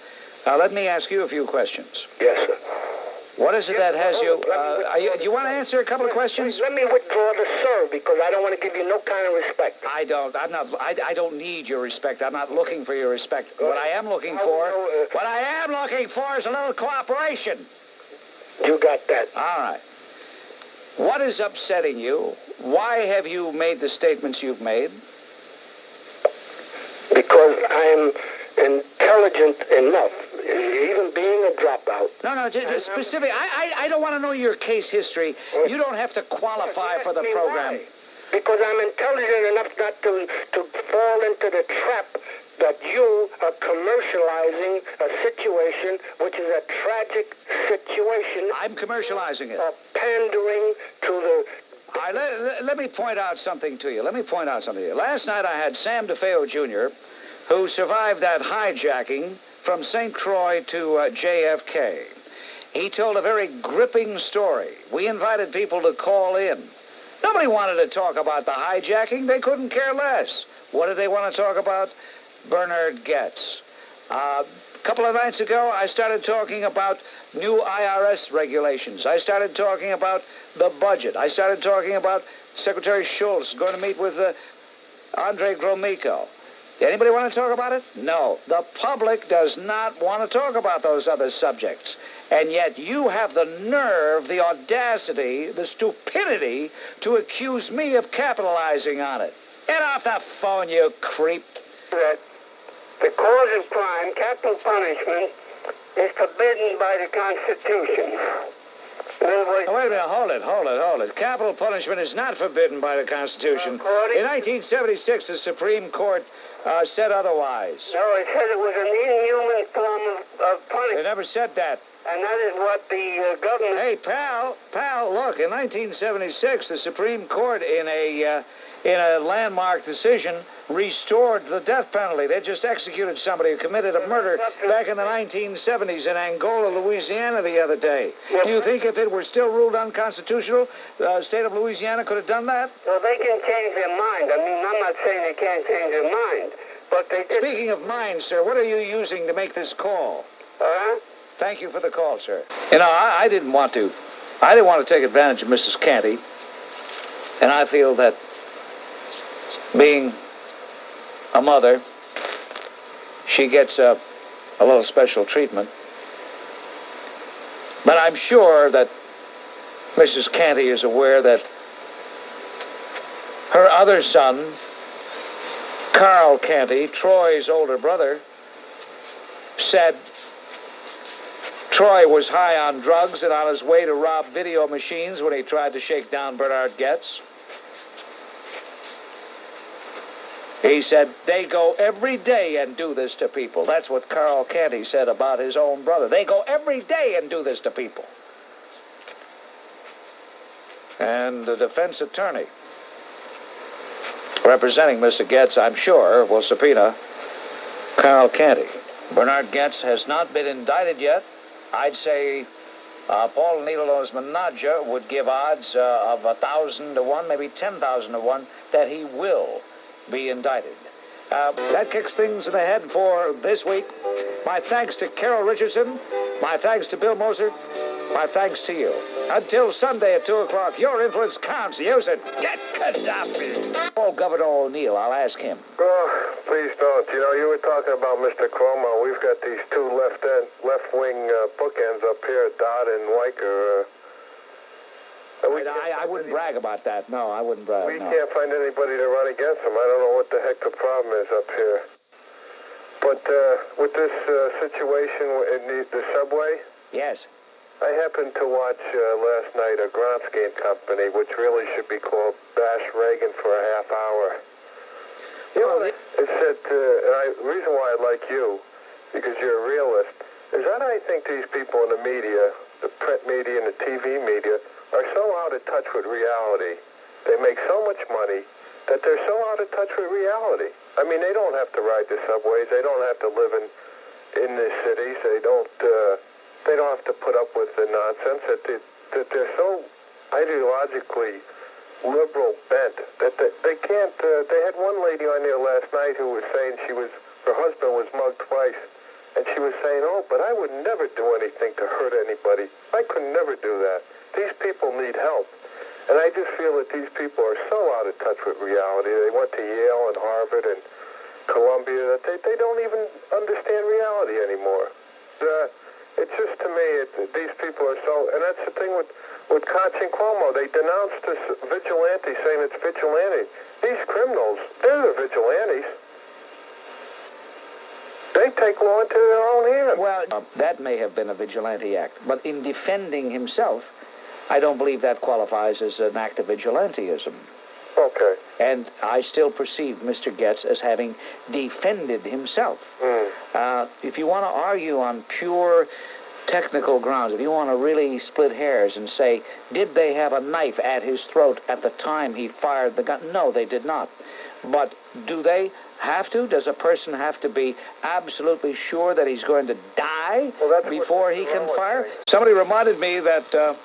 [SPEAKER 2] let me ask you a few questions.
[SPEAKER 6] Yes, sir.
[SPEAKER 2] What is it that has you... do you want to answer a couple of questions?
[SPEAKER 6] Let me withdraw the sir, because I don't want to give you no kind of respect.
[SPEAKER 2] I don't need your respect. I'm not looking for your respect. What I am looking for is a little cooperation.
[SPEAKER 6] You got that.
[SPEAKER 2] All right. What is upsetting you? Why have you made the statements you've made?
[SPEAKER 6] Because I'm intelligent enough, even being a dropout.
[SPEAKER 2] No, just specific. I don't want to know your case history. You don't have to qualify for the program.
[SPEAKER 6] Why? Because I'm intelligent enough not to fall into the trap that you are commercializing a situation which is a tragic situation.
[SPEAKER 2] I'm commercializing it.
[SPEAKER 6] Pandering to the...
[SPEAKER 2] Let me point out something to you. Last night I had Sam DeFeo Jr., who survived that hijacking from St. Croix to JFK. He told a very gripping story. We invited people to call in. Nobody wanted to talk about the hijacking. They couldn't care less. What did they want to talk about? Bernhard Goetz. A couple of nights ago, I started talking about new IRS regulations. I started talking about the budget. I started talking about Secretary Schultz going to meet with Andre Gromyko. Anybody want to talk about it? No. The public does not want to talk about those other subjects. And yet you have the nerve, the audacity, the stupidity to accuse me of capitalizing on it. Get off the phone, you creep.
[SPEAKER 6] That the cause of crime, capital punishment, is forbidden by the Constitution.
[SPEAKER 2] Wait a minute, hold it. Capital punishment is not forbidden by the Constitution. In 1976, the Supreme Court said otherwise.
[SPEAKER 6] No, it said it was an inhuman form of punishment.
[SPEAKER 2] They never said that.
[SPEAKER 6] And that is what the government...
[SPEAKER 2] Hey, pal, look, in 1976, the Supreme Court, in a landmark decision, restored the death penalty. They just executed somebody who committed a murder back in the 1970s in Angola, Louisiana, the other day. Do you think if it were still ruled unconstitutional, the state of Louisiana could have done that?
[SPEAKER 6] Well, they can change their mind. I mean, I'm not saying they can't change their mind, but they did...
[SPEAKER 2] Speaking of mind, sir, what are you using to make this call? Thank you for the call, sir. You know, I didn't want to take advantage of Mrs. Canty, and I feel that being a mother, she gets a little special treatment. But I'm sure that Mrs. Canty is aware that her other son, Carl Canty, Troy's older brother, said Troy was high on drugs and on his way to rob video machines when he tried to shake down Bernhard Goetz. He said, they go every day and do this to people. That's what Carl Canty said about his own brother. They go every day and do this to people. And the defense attorney representing Mr. Goetz, I'm sure, will subpoena Carl Canty. Bernhard Goetz has not been indicted yet. I'd say Paul Needlenose Menage would give odds of 1,000 to 1, maybe 10,000 to 1, that he will be indicted. That kicks things in the head for this week. My thanks to Carol Richardson. My thanks to Bill Moser. My thanks to you. Until Sunday at 2 o'clock, your influence counts. Use it. Get Gaddafi. Oh, Governor O'Neill, I'll ask him.
[SPEAKER 4] Oh, please don't. You know, you were talking about Mr. Cuomo. We've got these two left-wing bookends up here, Dodd and Weicker.
[SPEAKER 2] I wouldn't brag about that. No, I wouldn't brag.
[SPEAKER 4] We can't find anybody to run against them. I don't know what the heck the problem is up here. But with this situation in the subway...
[SPEAKER 2] Yes.
[SPEAKER 4] I happened to watch last night a Gronsky and Company, which really should be called Bash Reagan for a half hour. You know, it said, the reason why I like you, because you're a realist, is that I think these people in the media, the print media and the TV media, are so out of touch with reality. They make so much money that they're so out of touch with reality. I mean, they don't have to ride the subways. They don't have to live in the cities. They don't have to put up with the nonsense that they're so ideologically liberal bent that they can't. They had one lady on there last night who was saying her husband was mugged twice, and she was saying, "Oh, but I would never do anything to hurt anybody. I could never do that. These people need help." And I just feel that these people are so out of touch with reality. They went to Yale and Harvard and Columbia that they don't even understand reality anymore. It's just, to me, these people are so... And that's the thing with Koch and Cuomo. They denounced this vigilante, saying it's vigilante. These criminals, they're the vigilantes. They take law into their own hands.
[SPEAKER 2] Well, that may have been a vigilante act. But in defending himself, I don't believe that qualifies as an act of vigilantism.
[SPEAKER 4] Okay.
[SPEAKER 2] And I still perceive Mr. Goetz as having defended himself. If you want to argue on pure technical grounds, if you want to really split hairs and say, did they have a knife at his throat at the time he fired the gun? No, they did not. But do they have to? Does a person have to be absolutely sure that he's going to die before he can fire? Somebody reminded me that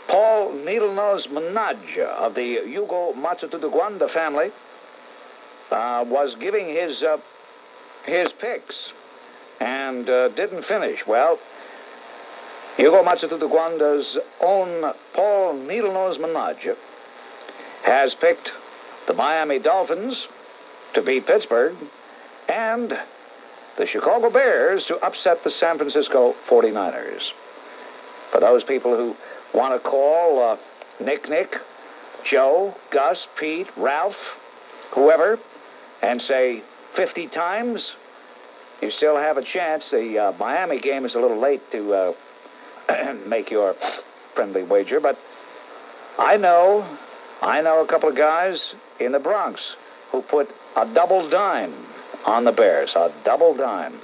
[SPEAKER 2] Paul Needlenose Menage of the Yugo Matsutuguanda family was giving his picks and didn't finish. Well, Yugo Matsutuguanda's own Paul Needlenose Menage has picked the Miami Dolphins to beat Pittsburgh, and the Chicago Bears to upset the San Francisco 49ers. For those people who want to call Nick, Joe, Gus, Pete, Ralph, whoever, and say 50 times, you still have a chance. The Miami game is a little late to make your friendly wager, but I know a couple of guys in the Bronx who put a double dime on the Bears, a double dime.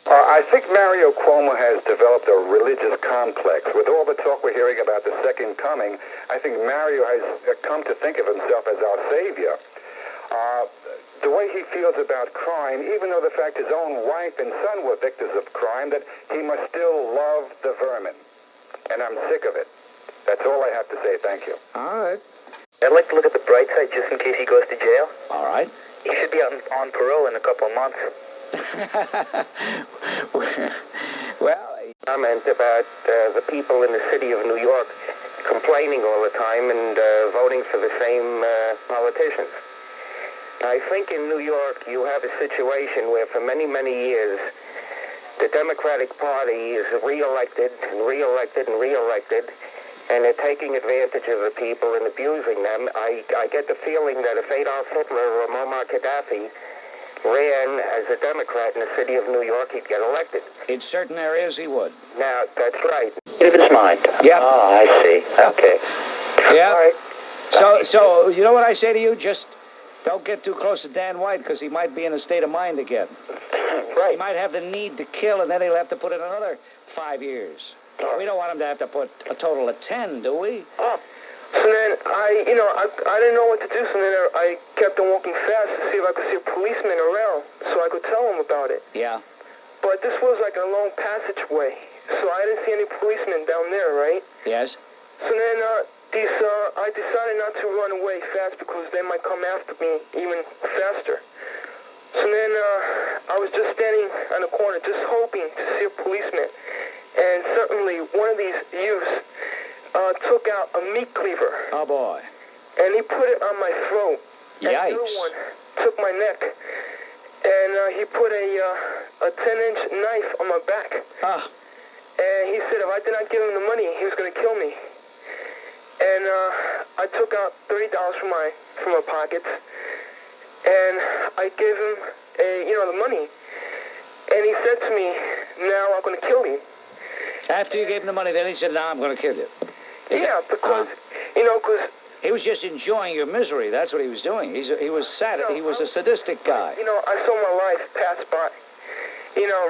[SPEAKER 4] I think Mario Cuomo has developed a religious complex. With all the talk we're hearing about the second coming, I think Mario has come to think of himself as our savior. The way he feels about crime, even though the fact his own wife and son were victims of crime, that he must still love the vermin. And I'm sick of it. That's all I have to say. Thank you.
[SPEAKER 2] All right.
[SPEAKER 9] I'd like to look at the bright side just in case he goes to jail.
[SPEAKER 2] All right.
[SPEAKER 9] He should be out on parole in a couple of months.
[SPEAKER 2] Well,
[SPEAKER 1] comment about the people in the city of New York complaining all the time and voting for the same politicians. I think in New York you have a situation where for many, many years the Democratic Party is reelected and reelected and reelected, and they're taking advantage of the people and abusing them. I get the feeling that if Adolf Hitler or Muammar Gaddafi ran as a Democrat in the city of New York, he'd get elected.
[SPEAKER 2] in certain areas he would.
[SPEAKER 1] Now, that's right.
[SPEAKER 9] If it's mine.
[SPEAKER 2] Yeah.
[SPEAKER 9] Oh, I see. Okay.
[SPEAKER 2] Yeah.
[SPEAKER 9] All right.
[SPEAKER 2] So you know what I say to you? Just don't get too close to Dan White, because he might be in a state of mind again.
[SPEAKER 9] Right.
[SPEAKER 2] He might have the need to kill, and then he'll have to put in another 5 years. We don't want him to have to put a total of 10, do we?
[SPEAKER 6] Oh. So then I didn't know what to do. So then I kept on walking fast to see if I could see a policeman around, so I could tell him about it.
[SPEAKER 2] Yeah.
[SPEAKER 6] But this was like a long passageway, so I didn't see any policemen down there, right?
[SPEAKER 2] Yes.
[SPEAKER 6] So then I decided not to run away fast because they might come after me even faster. So then I was just standing on the corner, just hoping to see a policeman. And suddenly one of these youths took out a meat cleaver.
[SPEAKER 2] Oh, boy.
[SPEAKER 6] And he put it on my throat.
[SPEAKER 2] Yikes.
[SPEAKER 6] And the other one took my neck. And he put a 10-inch knife on my back.
[SPEAKER 2] Ah.
[SPEAKER 6] And he said if I did not give him the money, he was going to kill me. And I took out $30 from my pockets. And I gave him the money. And he said to me, now I'm going to kill you.
[SPEAKER 2] After you gave him the money, then he said, now I'm going to kill you.
[SPEAKER 6] Because
[SPEAKER 2] he was just enjoying your misery. That's what he was doing. He was sad. He was a sadistic guy.
[SPEAKER 6] I saw my life pass by.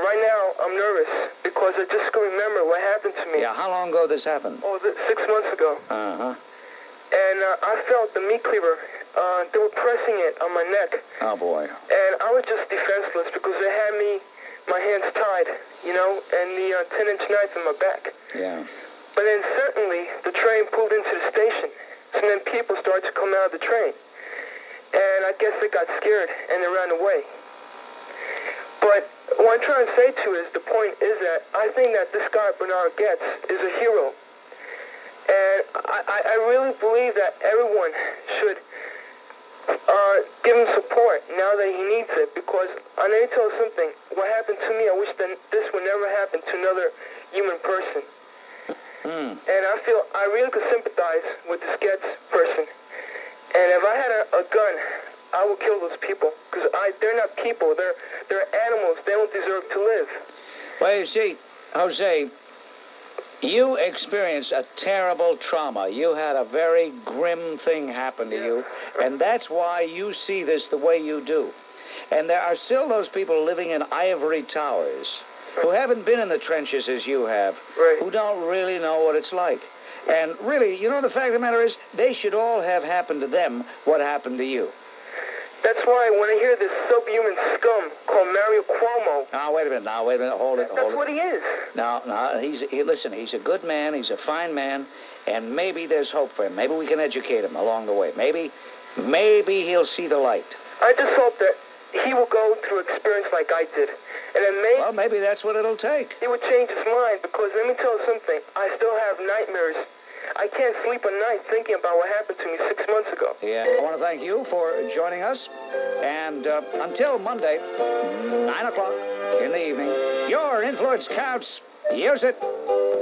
[SPEAKER 6] Right now I'm nervous because I just can remember what happened to me.
[SPEAKER 2] Yeah, how long ago this happened?
[SPEAKER 6] 6 months ago.
[SPEAKER 2] Uh-huh.
[SPEAKER 6] And I felt the meat cleaver. They were pressing it on my neck.
[SPEAKER 2] Oh, boy.
[SPEAKER 6] And I was just defenseless because they had my hands tied, and the 10-inch knife in my back.
[SPEAKER 2] Yeah.
[SPEAKER 6] But then certainly the train pulled into the station. So then people started to come out of the train. And I guess they got scared and they ran away. But what I'm trying to say to is, the point is that I think that this guy, Bernhard Goetz, is a hero. And I really believe that everyone should give him support now that he needs it. Because I need to tell you something. What happened to me, I wish that this would never happen to another human person. And I really could sympathize with this Goetz person. And if I had a gun, I would kill those people. Because they're not people. They're animals. They don't deserve to live.
[SPEAKER 2] Well, you see, Jose, you experienced a terrible trauma. You had a very grim thing happen to you. And that's why you see this the way you do. And there are still those people living in ivory towers who haven't been in the trenches as you have, who don't really know what it's like. And really, the fact of the matter is, they should all have happened to them what happened to you.
[SPEAKER 6] That's why when I hear this subhuman scum called Mario Cuomo...
[SPEAKER 2] Now, wait a minute, hold it.
[SPEAKER 6] That's what he is.
[SPEAKER 2] No, listen, he's a good man, he's a fine man, and maybe there's hope for him. Maybe we can educate him along the way. Maybe he'll see the light.
[SPEAKER 6] I just hope that he will go through experience like I did. And then
[SPEAKER 2] maybe that's what it'll take.
[SPEAKER 6] He would change his mind, because let me tell you something. I still have nightmares I can't sleep at night thinking about what happened to me 6 months ago.
[SPEAKER 2] Yeah, I want to thank you for joining us. And until Monday, 9 o'clock in the evening, your influence counts. Use it.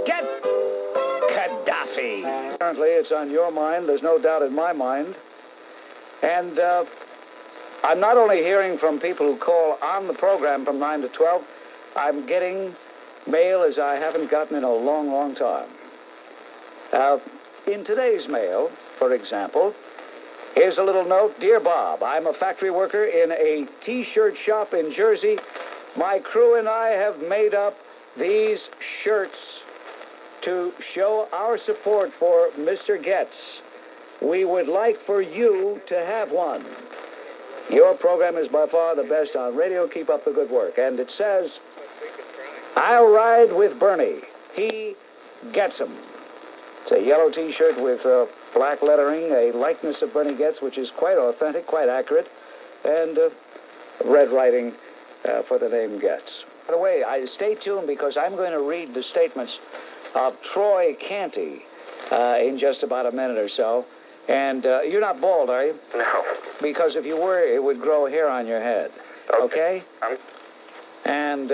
[SPEAKER 2] Get Gaddafi. Apparently, it's on your mind. There's no doubt in my mind. And I'm not only hearing from people who call on the program from 9 to 12, I'm getting mail as I haven't gotten in a long, long time. In today's mail, for example, here's a little note. Dear Bob, I'm a factory worker in a T-shirt shop in Jersey. My crew and I have made up these shirts to show our support for Mr. Goetz. We would like for you to have one. Your program is by far the best on radio. Keep up the good work. And it says, I'll ride with Bernie. He gets him. It's a yellow T-shirt with black lettering, a likeness of Bernie Goetz, which is quite authentic, quite accurate, and red writing for the name Goetz. By the way, stay tuned because I'm going to read the statements of Troy Canty in just about a minute or so. And you're not bald, are you?
[SPEAKER 9] No.
[SPEAKER 2] Because if you were, it would grow hair on your head. Okay? And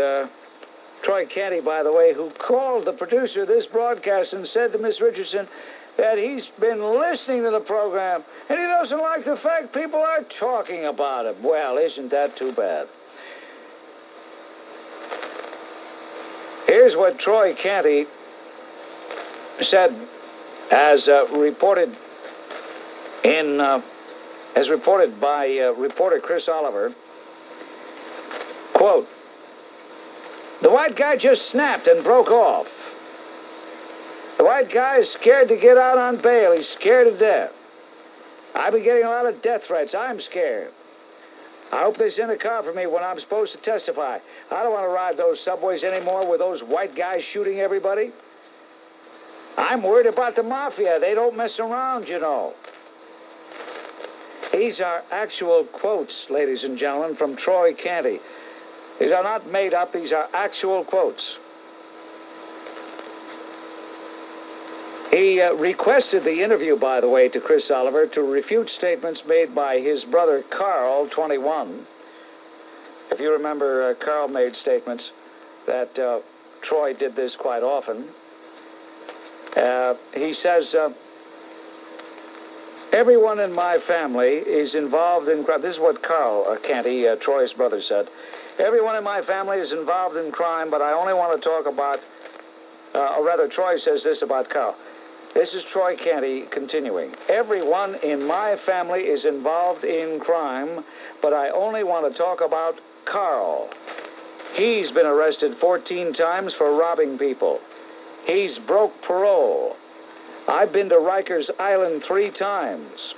[SPEAKER 2] Troy Canty, by the way, who called the producer of this broadcast and said to Miss Richardson that he's been listening to the program and he doesn't like the fact people are talking about him. Well, isn't that too bad? Here's what Troy Canty said as reported by reporter Chris Oliver. Quote, the white guy just snapped and broke off. The white guy is scared to get out on bail. He's scared to death. I've been getting a lot of death threats. I'm scared. I hope they send a car for me when I'm supposed to testify. I don't want to ride those subways anymore with those white guys shooting everybody. I'm worried about the mafia. They don't mess around, you know. These are actual quotes, ladies and gentlemen, from Troy Canty. These are not made up. These are actual quotes. He requested the interview, by the way, to Chris Oliver to refute statements made by his brother Carl, 21. If you remember, Carl made statements that Troy did this quite often. He says, everyone in my family is involved in crime. This is what Carl Canty, Troy's brother, said. Everyone in my family is involved in crime, but I only want to talk about, or rather, Troy says this about Carl. This is Troy Canty continuing. Everyone in my family is involved in crime, but I only want to talk about Carl. He's been arrested 14 times for robbing people. He's broke parole. I've been to Rikers Island 3 times.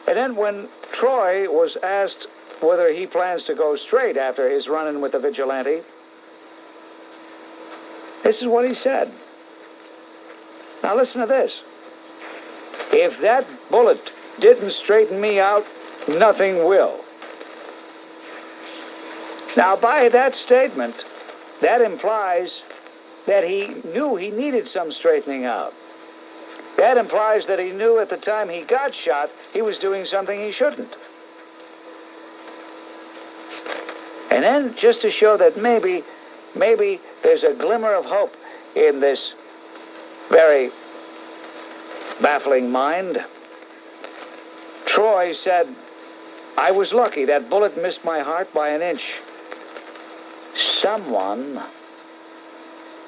[SPEAKER 2] And then when Troy was asked whether he plans to go straight after his run-in with the vigilante, this is what he said. Now listen to this. If that bullet didn't straighten me out, nothing will. Now by that statement, that implies that he knew he needed some straightening out. That implies that he knew at the time he got shot, he was doing something he shouldn't. And then, just to show that maybe there's a glimmer of hope in this very baffling mind, Troy said, I was lucky. That bullet missed my heart by an inch. Someone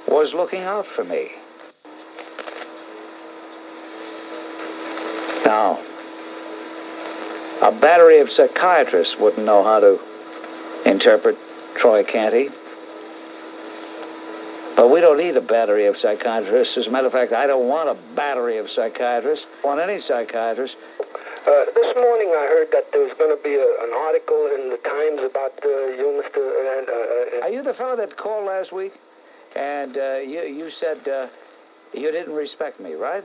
[SPEAKER 2] was looking out for me. Now, a battery of psychiatrists wouldn't know how to interpret Troy Canty. But we don't need a battery of psychiatrists. As a matter of fact, I don't want a battery of psychiatrists. I don't want any psychiatrists.
[SPEAKER 6] This morning I heard that there was going to be an article in the Times about you, Mr.
[SPEAKER 2] Are you the fellow that called last week? And you said you didn't respect me, right?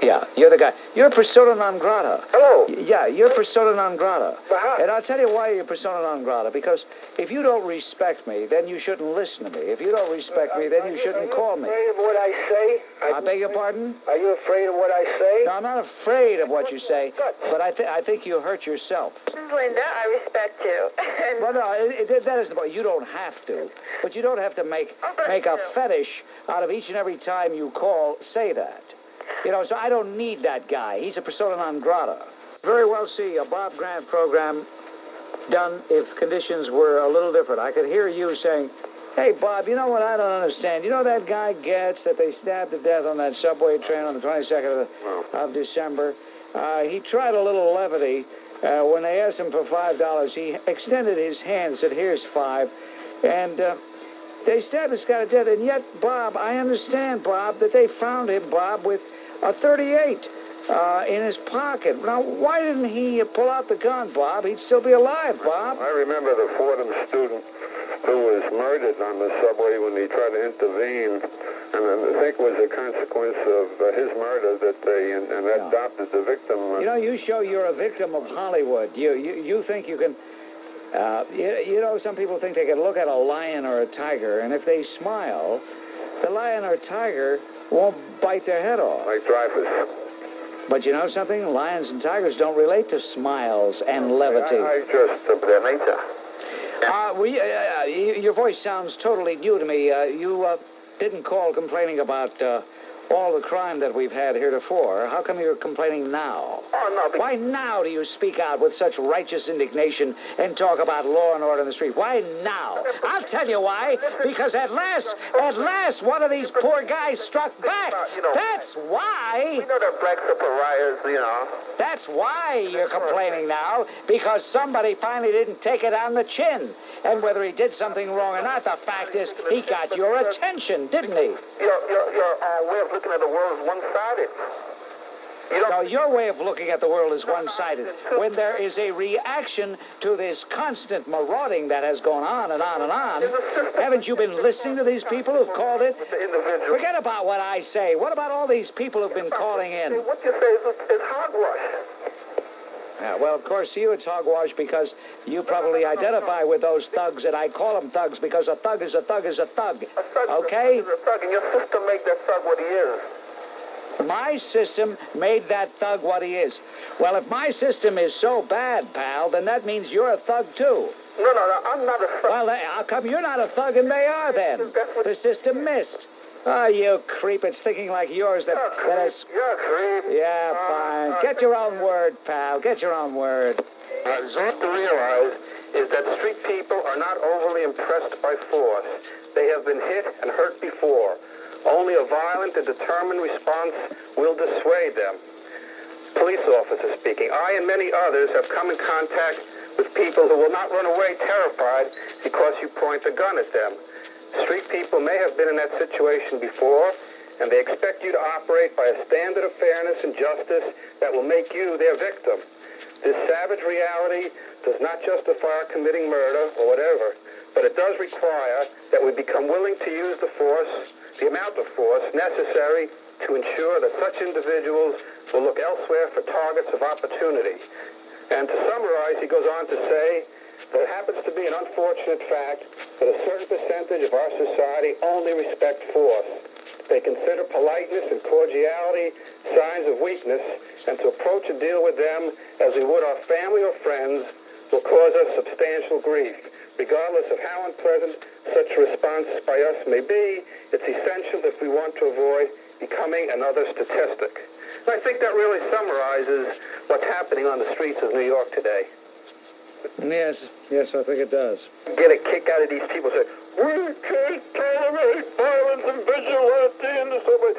[SPEAKER 2] Yeah, you're the guy. You're persona non grata.
[SPEAKER 6] Hello.
[SPEAKER 2] Yeah, you're persona non grata.
[SPEAKER 6] Uh-huh.
[SPEAKER 2] And I'll tell you why you're persona non grata. Because if you don't respect me, then you shouldn't listen to me. If you don't respect me, then you shouldn't call me.
[SPEAKER 6] Are you afraid of what I say?
[SPEAKER 2] I beg your pardon?
[SPEAKER 6] Are you afraid of what I say?
[SPEAKER 2] No, I'm not afraid of what you say, but I think you hurt yourself.
[SPEAKER 3] Linda, I respect you.
[SPEAKER 2] Well, no, that isn't the point. You don't have to. But you don't have to make a fetish out of each and every time you call, say that. You know, so I don't need that guy. He's a persona non grata. Very well see a Bob Grant program done if conditions were a little different. I could hear you saying, hey, Bob, you know what I don't understand? You know that guy Goetz that they stabbed to death on that subway train on the 22nd of December? He tried a little levity. When they asked him for $5, he extended his hand, said, here's $5. And they stabbed this guy to death. And yet, Bob, I understand, Bob, that they found him, Bob, with a .38 in his pocket. Now, why didn't he pull out the gun, Bob? He'd still be alive, Bob.
[SPEAKER 4] I remember the Fordham student who was murdered on the subway when he tried to intervene. And I think it was a consequence of his murder that they adopted the victim.
[SPEAKER 2] You know, you show you're a victim of Hollywood. You think you can... you know, some people think they can look at a lion or a tiger, and if they smile, the lion or tiger won't bite their head off.
[SPEAKER 4] Like Dreyfus.
[SPEAKER 2] But you know something? Lions and tigers don't relate to smiles and levity.
[SPEAKER 4] I just their nature.
[SPEAKER 2] Your voice sounds totally new to me. You didn't call complaining about all the crime that we've had heretofore. How come you're complaining now?
[SPEAKER 7] Oh, no.
[SPEAKER 2] Why now do you speak out with such righteous indignation and talk about law and order in the street? Why now? I'll tell you why. Because at last, one of these poor guys struck back. That's why.
[SPEAKER 7] We know that blacks are pariahs, you know.
[SPEAKER 2] That's why you're complaining now. Because somebody finally didn't take it on the chin. And whether he did something wrong or not, the fact is he got your attention, didn't he?
[SPEAKER 7] Your way of looking at the world is one-sided.
[SPEAKER 2] No, your way of looking at the world is one-sided. When there is a reaction to this constant marauding that has gone on and on and on, haven't you been listening to these people who've called it? Forget about what I say. What about all these people who've been calling in?
[SPEAKER 7] What you say is hogwash.
[SPEAKER 2] Yeah, well, of course, to you it's hogwash because you probably identify with those thugs, and I call them thugs because a thug is a thug is a thug. Okay?
[SPEAKER 7] A thug, and your system made that thug what he is.
[SPEAKER 2] My system made that thug what he is. Well, if my system is so bad, pal, then that means you're a thug, too.
[SPEAKER 7] No, I'm not a thug.
[SPEAKER 2] Well, how come you're not a thug and they are, then? The system missed. Oh, you creep. It's thinking like yours that is...
[SPEAKER 7] You're a creep.
[SPEAKER 2] Yeah, fine. Get your own word, pal. Get your own word.
[SPEAKER 7] What you have to realize is that street people are not overly impressed by force. They have been hit and hurt before. Only a violent and determined response will dissuade them. Police officer speaking. I and many others have come in contact with people who will not run away terrified because you point a gun at them. Street people may have been in that situation before, and they expect you to operate by a standard of fairness and justice that will make you their victim. This savage reality does not justify our committing murder or whatever, but it does require that we become willing to use the amount of force necessary to ensure that such individuals will look elsewhere for targets of opportunity. And to summarize, he goes on to say, there happens to be an unfortunate fact that a certain percentage of our society only respect force. They consider politeness and cordiality signs of weakness, and to approach a deal with them as we would our family or friends will cause us substantial grief. Regardless of how unpleasant such a response by us may be, it's essential if we want to avoid becoming another statistic. And I think that really summarizes what's happening on the streets of New York today.
[SPEAKER 2] Yes, I think it does.
[SPEAKER 7] Get a kick out of these people saying, we can't tolerate violence and vigilante in the subway.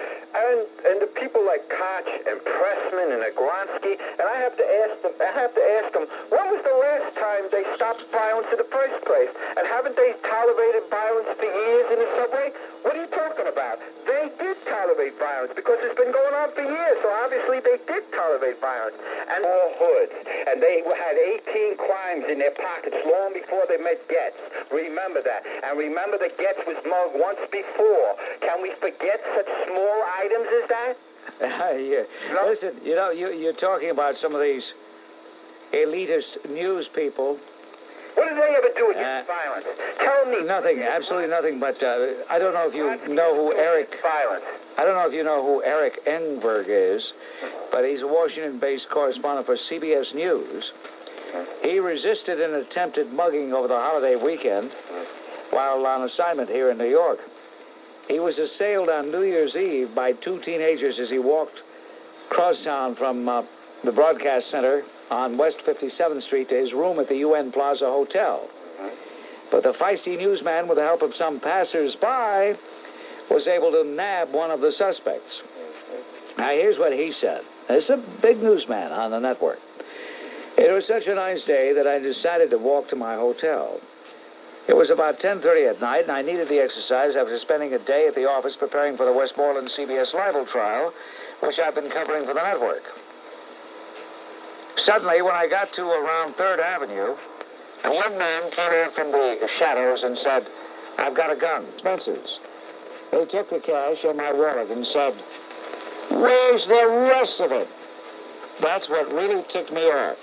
[SPEAKER 7] And the people like Koch and Pressman and Agronsky, and I have to ask them, when was the last time they stopped violence in the first place? And haven't they tolerated violence for years in the subway? What are you talking about? They did tolerate tolerate violence because it's been going on for years. So obviously they did tolerate violence. And all hoods. And they had 18 crimes in their pockets long before they met Goetz. Remember that. And remember that Goetz was mugged once before. Can we forget such small items as that?
[SPEAKER 2] Yeah. Listen, you're talking about some of these elitist news people.
[SPEAKER 7] What did they ever do against violence? Tell me.
[SPEAKER 2] Nothing, absolutely nothing. But I don't know if you know who Eric.
[SPEAKER 7] Violence.
[SPEAKER 2] I don't know if you know who Eric Enberg is, but he's a Washington-based correspondent for CBS News. He resisted an attempted mugging over the holiday weekend while on assignment here in New York. He was assailed on New Year's Eve by two teenagers as he walked across town from the broadcast center on West 57th Street to his room at the UN Plaza Hotel. But the feisty newsman, with the help of some passers-by, was able to nab one of the suspects. Now, here's what he said. This is a big newsman on the network. It was such a nice day that I decided to walk to my hotel. It was about 10:30 at night, and I needed the exercise after spending a day at the office preparing for the Westmoreland CBS libel trial, which I've been covering for the network. Suddenly, when I got to around 3rd Avenue, a young man came out from the shadows and said, "I've got a gun, Spencer's." He took the cash and my wallet and said, "Where's the rest of it?" That's what really ticked me off.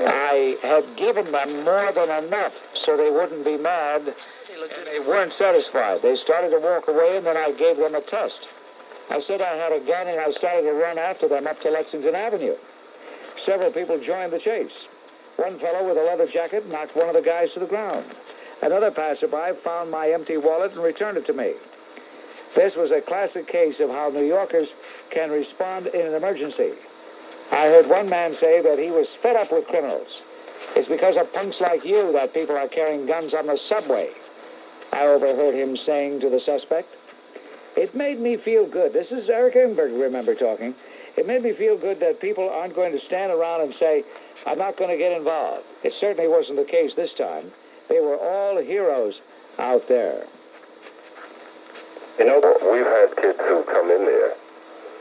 [SPEAKER 2] I had given them more than enough so they wouldn't be mad. They weren't satisfied. They started to walk away, and then I gave them a test. I said I had a gun, and I started to run after them up to Lexington Avenue. Several people joined the chase. One fellow with a leather jacket knocked one of the guys to the ground. Another passerby found my empty wallet and returned it to me. This was a classic case of how New Yorkers can respond in an emergency. I heard one man say that he was fed up with criminals. It's because of punks like you that people are carrying guns on the subway. I overheard him saying to the suspect. It made me feel good. This is Eric Enberg, remember, talking. It made me feel good that people aren't going to stand around and say, I'm not going to get involved. It certainly wasn't the case this time. They were all heroes out there.
[SPEAKER 4] You know, we've had kids who come in there,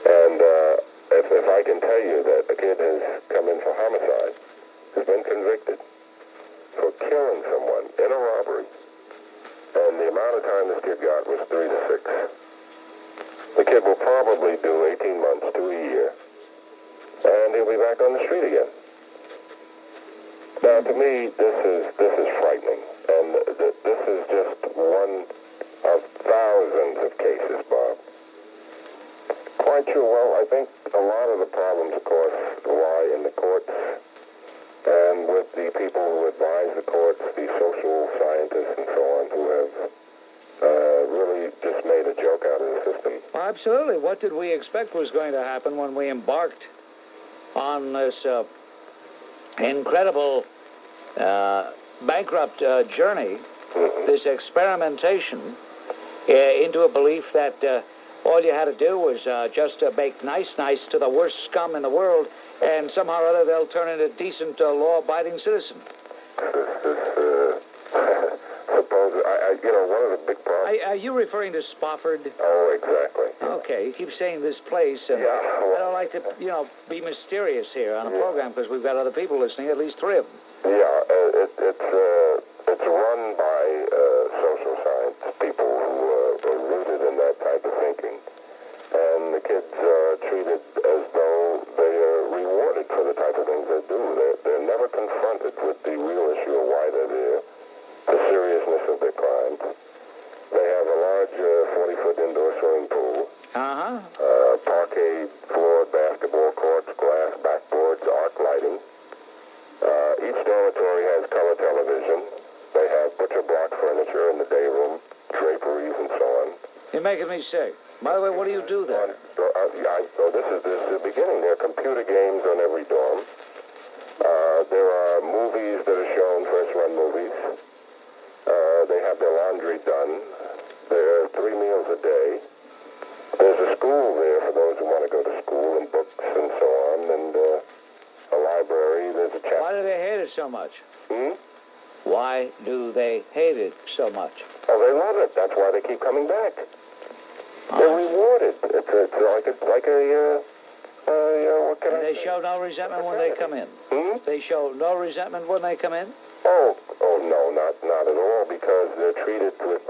[SPEAKER 4] and if I can tell you that a kid has come in for homicide, has been convicted for killing someone in a robbery, and the amount of time this kid got was 3 to 6. The kid will probably do 18 months to a year, and he'll be back on the street again. Now, to me, this is frightening, and this is just one of thousands of cases, Bob. Quite sure. Well, I think a lot of the problems, of course, lie in the courts and with the people who advise the courts, the social scientists and so on, who have really just made a joke out of the system.
[SPEAKER 2] Well, absolutely. What did we expect was going to happen when we embarked on this incredible bankrupt journey, this experimentation into a belief that all you had to do was just make nice to the worst scum in the world, and somehow or other they'll turn into decent, law-abiding citizen.
[SPEAKER 4] One of the big problems...
[SPEAKER 2] Are you referring to Spofford?
[SPEAKER 4] Oh, exactly.
[SPEAKER 2] Okay, you keep saying this place, and I don't like to, be mysterious here on a program, because we've got other people listening, at least 3 of them.
[SPEAKER 4] Yeah, it's run by social science people who are rooted in that type of thinking. And the kids are treated as though they are rewarded for the type of things they do. They're never confronted with the real issue of why they're there, the seriousness of their crimes. They have a large 40-foot indoor swimming pool. Parquet floored basketball courts, glass backboards, arc lighting. Each dormitory has color television. They have butcher block furniture in the day room, draperies, and so on.
[SPEAKER 2] You're making me sick. By the way, what do you do there?
[SPEAKER 4] So this is the beginning. There are computer games on every dorm. There are movies that are shown, first-run movies. They have their laundry done. There are 3 meals a day. There's a school there for those who want to go to school, and books and so on, and a library. There's a chapter.
[SPEAKER 2] Why do they hate it so much? Why do they hate it so much?
[SPEAKER 4] Oh, they love it. That's why they keep coming back.
[SPEAKER 7] They're rewarded. It's like a what can I
[SPEAKER 2] They
[SPEAKER 7] say?
[SPEAKER 2] show no resentment when they come in. They show no resentment when they come in?
[SPEAKER 7] Oh no, not at all, because they're treated with,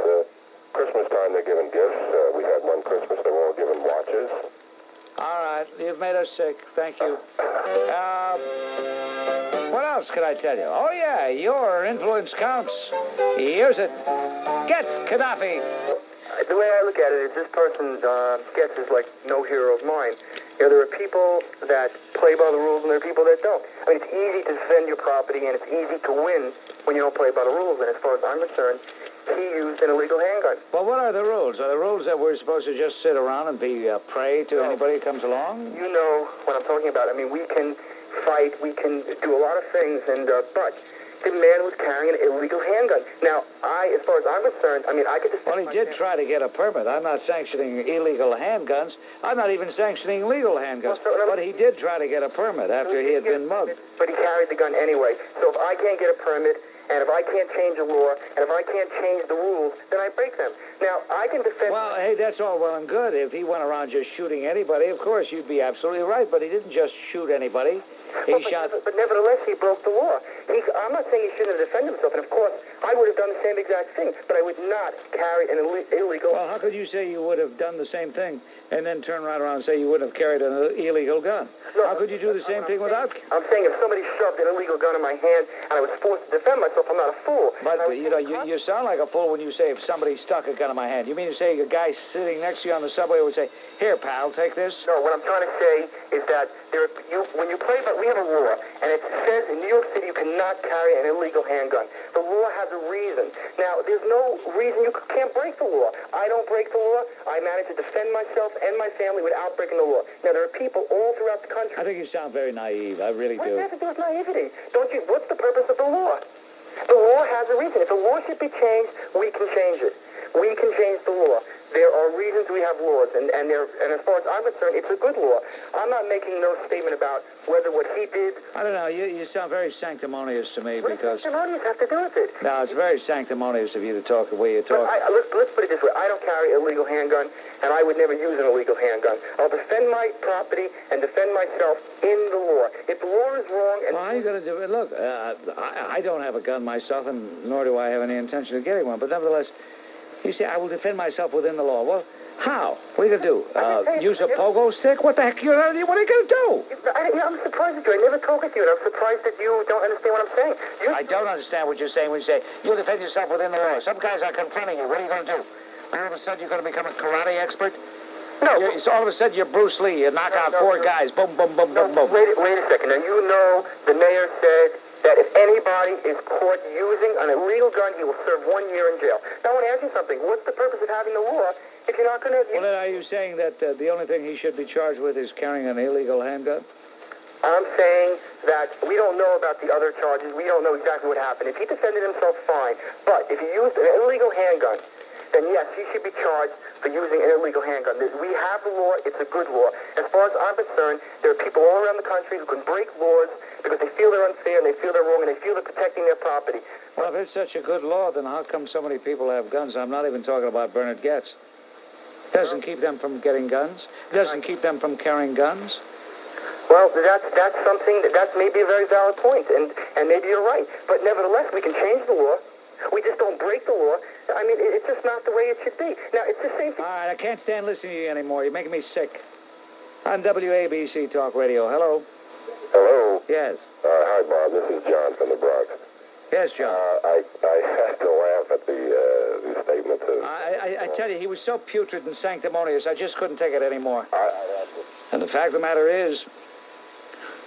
[SPEAKER 7] Christmas time they're given gifts. We had one Christmas they were all given watches.
[SPEAKER 2] All right, you've made us sick. Thank you. What else could I tell you? Oh, yeah, your influence counts. Use it. Get Gaddafi.
[SPEAKER 9] The way I look at it is this person, Goetz, is like no hero of mine. You know, there are people that play by the rules and there are people that don't. I mean, it's easy to defend your property and it's easy to win when you don't play by the rules. And as far as I'm concerned, he used an illegal handgun.
[SPEAKER 2] Well, what are the rules? Are the rules that we're supposed to just sit around and be prey to anybody who comes along?
[SPEAKER 9] You know what I'm talking about. I mean, we can fight, we can do a lot of things, and but the man was carrying an illegal handgun. Now, as far as I'm concerned, I mean, I could defend.
[SPEAKER 2] Well, he did try to get a permit. I'm not sanctioning illegal handguns. I'm not even sanctioning legal handguns. But he did try to get a permit after he had been mugged.
[SPEAKER 9] But he carried the gun anyway. So if I can't get a permit, and if I can't change the law, and if I can't change the rules, then I break them. Now, I can defend...
[SPEAKER 2] Well, hey, that's all well and good. If he went around just shooting anybody, of course, you'd be absolutely right. But he didn't just shoot anybody.
[SPEAKER 9] But nevertheless, he broke the law. I'm not saying he shouldn't have defended himself. And, of course, I would have done the same exact thing. But I would not carry an illegal...
[SPEAKER 2] Well, how could you say you would have done the same thing and then turn right around and say you wouldn't have carried an illegal gun? No, how could you do the same thing without...
[SPEAKER 9] I'm saying if somebody shoved an illegal gun in my hand and I was forced to defend myself, I'm not a fool.
[SPEAKER 2] But, you know, you sound like a fool when you say if somebody stuck a gun in my hand. You mean to say a guy sitting next to you on the subway would say, here, pal, take this?
[SPEAKER 9] No, what I'm trying to say is that when you play, but we have a law, and it says in New York City you cannot carry an illegal handgun. The law has a reason. Now, there's no reason you can't break the law. I don't break the law. I manage to defend myself and my family without breaking the law. Now, there are people all throughout the country.
[SPEAKER 2] I think you sound very naive. I really do.
[SPEAKER 9] What does that have to do with naivety? What's the purpose of the law? The law has a reason. If the law should be changed, we can change it. We can change the law. There are reasons we have laws, and as far as I'm concerned, it's a good law. I'm not making no statement about whether what he did...
[SPEAKER 2] I don't know. You sound very sanctimonious to me because...
[SPEAKER 9] What does sanctimonious have to do with it?
[SPEAKER 2] No, it's very sanctimonious of you to talk the way you talk.
[SPEAKER 9] Let's put it this way. I don't carry an illegal handgun, and I would never use an illegal handgun. I'll defend my property and defend myself in the law. If the law is wrong...
[SPEAKER 2] Well, how are you going to do it? Look, I don't have a gun myself, and nor do I have any intention of getting one, but nevertheless... You say, I will defend myself within the law. Well, how? What are you going to do? Use a pogo stick? What the heck? What are you going to do?
[SPEAKER 9] I'm surprised at you. I never talk with you, and I'm surprised that you don't understand what I'm saying.
[SPEAKER 2] I don't understand what you're saying when you say, you defend yourself within the law. Some guys are confronting you. What are you going to do? All of a sudden, you're going to become a karate expert?
[SPEAKER 9] No.
[SPEAKER 2] All of a sudden, you're Bruce Lee. You knock out four guys. Boom, boom, boom, boom, boom.
[SPEAKER 9] Wait a second. Now, you know the mayor said that if anybody is caught using an illegal gun, he will serve 1 year in jail. Now, I want to ask you something. What's the purpose of having the law if you're not going to...
[SPEAKER 2] Well, then are you saying that the only thing he should be charged with is carrying an illegal handgun?
[SPEAKER 9] I'm saying that we don't know about the other charges. We don't know exactly what happened. If he defended himself, fine. But if he used an illegal handgun, then yes, he should be charged for using an illegal handgun. We have the law. It's a good law. As far as I'm concerned, there are people all around the country who can break laws because they feel they're unfair and they feel they're wrong and they feel they're protecting their property.
[SPEAKER 2] Well, if it's such a good law, then how come so many people have guns? I'm not even talking about Bernhard Goetz. Doesn't keep them from getting guns. Doesn't keep them from carrying guns.
[SPEAKER 9] Well, that's something that's maybe a very valid point, and maybe you're right. But nevertheless, we can change the law. We just don't break the law. I mean, it's just not the way it should be. Now, it's the same thing.
[SPEAKER 2] All right, I can't stand listening to you anymore. You're making me sick. On WABC Talk Radio. Hello.
[SPEAKER 7] Hello.
[SPEAKER 2] Yes.
[SPEAKER 7] Hi, Bob. This is John from the Bronx.
[SPEAKER 2] Yes, John.
[SPEAKER 7] I have to laugh at the statements of...
[SPEAKER 2] I tell you, he was so putrid and sanctimonious, I just couldn't take it anymore. And the fact of the matter is,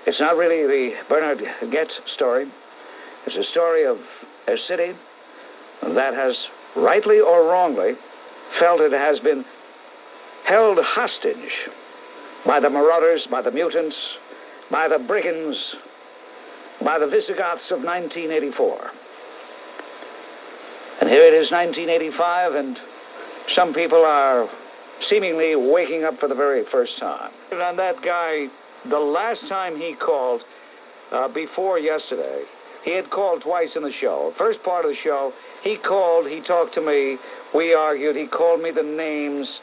[SPEAKER 2] it's not really the Bernhard Goetz story. It's a story of a city that has, rightly or wrongly, felt it has been held hostage by the marauders, by the mutants, by the brigands, by the Visigoths of 1984. And here it is, 1985, and some people are seemingly waking up for the very first time. And that guy, the last time he called, before yesterday, he had called twice in the show. First part of the show, He called, he talked to me, we argued, he called me the names,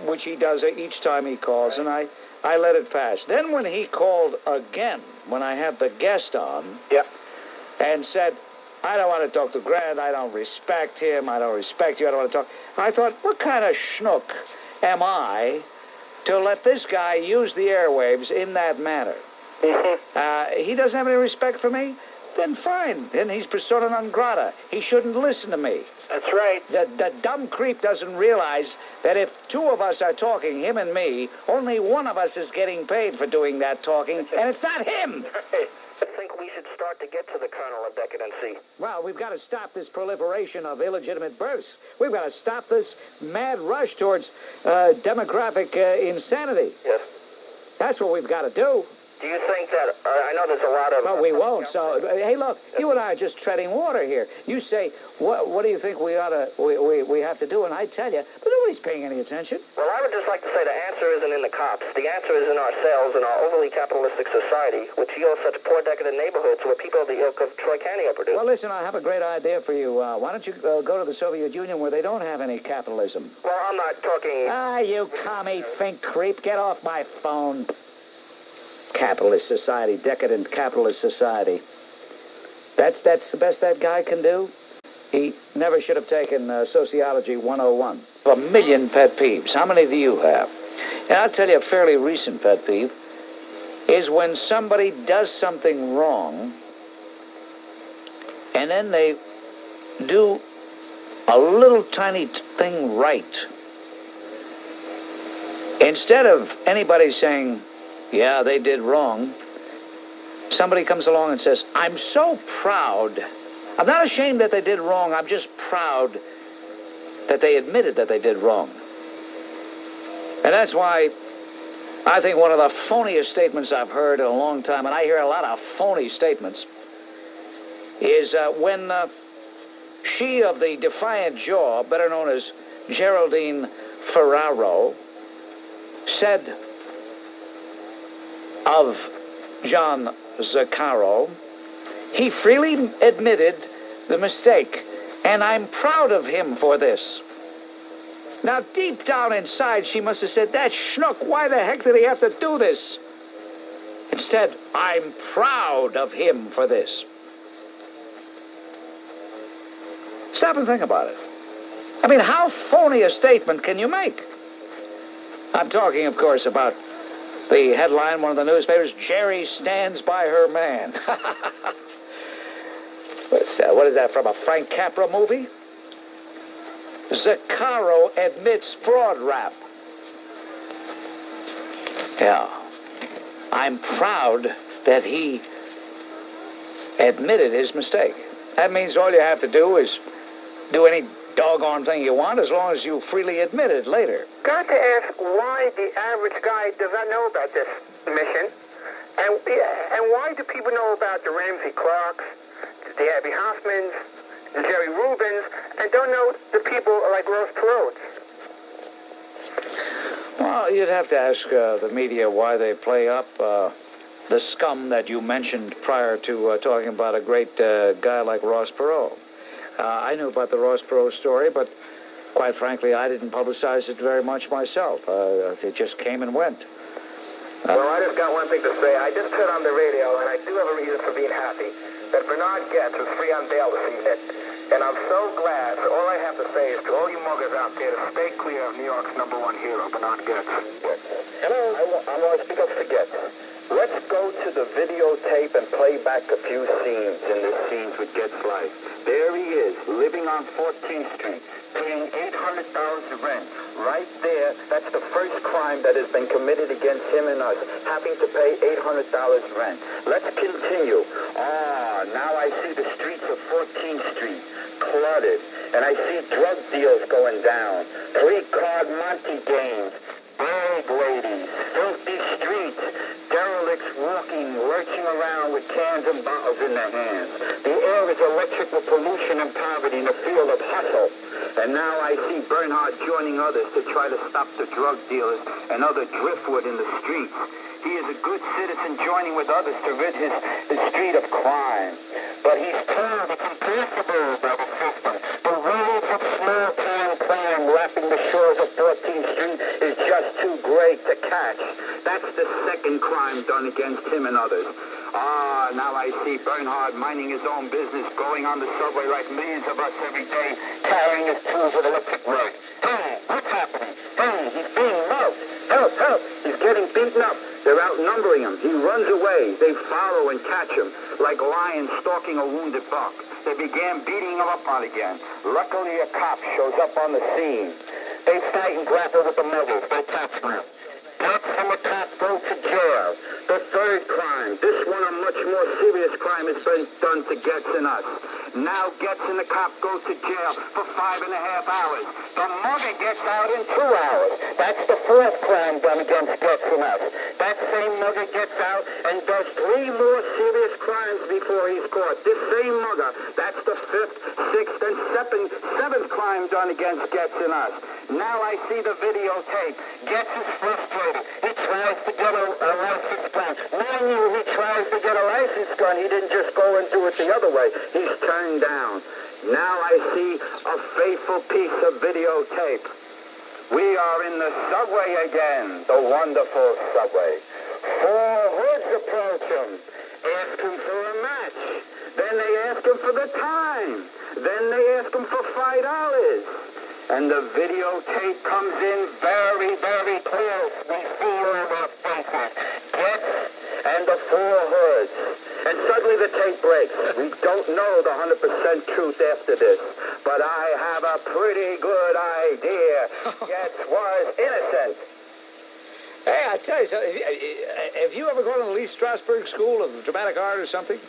[SPEAKER 2] which he does each time he calls, and I let it pass. Then when he called again, when I had the guest on, and said, I don't want to talk to Grant, I don't respect him, I don't respect you, I don't want to talk. I thought, what kind of schnook am I to let this guy use the airwaves in that manner? He doesn't have any respect for me? Then fine. Then he's persona non grata. He shouldn't listen to me.
[SPEAKER 6] That's right.
[SPEAKER 2] The dumb creep doesn't realize that if two of us are talking, him and me, only one of us is getting paid for doing that talking, and it's not him.
[SPEAKER 6] I think we should start to get to the kernel of decadency.
[SPEAKER 2] Well, we've got to stop this proliferation of illegitimate births. We've got to stop this mad rush towards demographic insanity.
[SPEAKER 6] Yes.
[SPEAKER 2] That's what we've got to do.
[SPEAKER 6] Do you think that, I know there's a lot of...
[SPEAKER 2] Well, we won't. So, hey, look, you and I are just treading water here. You say, what do you think we ought to, we have to do? And I tell you, but nobody's paying any attention.
[SPEAKER 6] Well, I would just like to say the answer isn't in the cops. The answer is in ourselves, in our overly capitalistic society, which yields such poor, decadent neighborhoods where people of the ilk of Troy Canty are produced.
[SPEAKER 2] Well, listen, I have a great idea for you. Why don't you go to the Soviet Union where they don't have any capitalism?
[SPEAKER 6] Well, I'm not talking...
[SPEAKER 2] You commie fink creep, get off my phone. Capitalist society, decadent capitalist society. That's the best that guy can do. He never should have taken Sociology 101. A million pet peeves. How many do you have? And I'll tell you a fairly recent pet peeve is when somebody does something wrong and then they do a little tiny thing right. Instead of anybody saying, yeah, they did wrong, somebody comes along and says, I'm so proud. I'm not ashamed that they did wrong. I'm just proud that they admitted that they did wrong. And that's why I think one of the phoniest statements I've heard in a long time, and I hear a lot of phony statements, is when she of the defiant jaw, better known as Geraldine Ferraro, said of John Zaccaro, he freely admitted the mistake, and I'm proud of him for this. Now, deep down inside, she must have said, that schnook, why the heck did he have to do this? Instead, I'm proud of him for this. Stop and think about it. I mean, how phony a statement can you make? I'm talking, of course, about the headline, one of the newspapers, Jerry stands by her man. What is that, from a Frank Capra movie? Zaccaro admits fraud rap. Yeah. I'm proud that he admitted his mistake. That means all you have to do is do any doggone thing you want as long as you freely admit it later.
[SPEAKER 9] Got to ask why the average guy does not know about this mission, and why do people know about the Ramsey Clarks, the Abby Hoffmans, the Jerry Rubins, and don't know the people like Ross Perot?
[SPEAKER 2] Well, you'd have to ask the media why they play up the scum that you mentioned prior to talking about a great guy like Ross Perot. I knew about the Ross Perot story, but quite frankly, I didn't publicize it very much myself. It just came and went.
[SPEAKER 9] Well, I just got one thing to say. I just heard on the radio, and I do have a reason for being happy, that Bernhard Goetz was free on bail this evening. And I'm so glad. So all I have to say is to all you muggers out there to stay clear of New York's #1 hero, Bernhard Goetz.
[SPEAKER 4] Hello. I want to speak up for Goetz. Let's go to the videotape and play back a few scenes in this scenes with Goetz's life. There he is, living on 14th Street, paying $800 rent. Right there, that's the first crime that has been committed against him and us, having to pay $800 rent. Let's continue. Now I see the streets of 14th Street cluttered, and I see drug deals going down, 3-card Monte games, bag ladies, filthy streets, derelicts walking, lurching around with cans and bottles in their hands. The air is electric with pollution and poverty in the field of hustle. And now I see Bernhard joining others to try to stop the drug dealers and other driftwood in the streets. He is a good citizen joining with others to rid his street of crime.
[SPEAKER 1] But he's told it's impossible by the system. The rules of small-town crime lapping the shores of 14th Street is just too great to catch. That's the second crime done against him and others. Ah, now I see Bernhard minding his own business, going on the subway like millions of us every day, carrying his tools with electric work. Hey, what's happening? Hey, he's being mugged. Help, help. He's getting beaten up. They're outnumbering him. He runs away. They follow and catch him, like lions stalking a wounded buck. They began beating him up on again. Luckily, a cop shows up on the scene. They fight and grapple with the muggers. They capture him. Goetz and the cop go to jail. The third crime. This one, a much more serious crime, has been done to Goetz and us. Now Goetz and the cop go to jail for 5.5 hours. The mugger gets out in 2 hours. That's the fourth crime done against Goetz and us. That same mugger gets out and does 3 more serious crimes before he's caught. This same mugger, that's the 5th, 6th, and 7th crime done against Goetz and us. Now I see the videotape. Goetz is frustrated. He tries to get a license gun. Mind you, he tries to get a license gun. He didn't just go and do it the other way. He's turned down. Now I see a faithful piece of videotape. We are in the subway again, the wonderful subway. 4 hoods approach him, ask him for a match. Then they ask him for the time. Then they ask him for $5. And the videotape comes in very, very close. We see all their faces. Goetz and the 4 hoods. And suddenly the tape breaks. We don't know the 100% truth after this. But I have a pretty good idea. Goetz was innocent.
[SPEAKER 2] Hey, I tell you something. Have you ever gone to the Lee Strasberg School of Dramatic Art or something?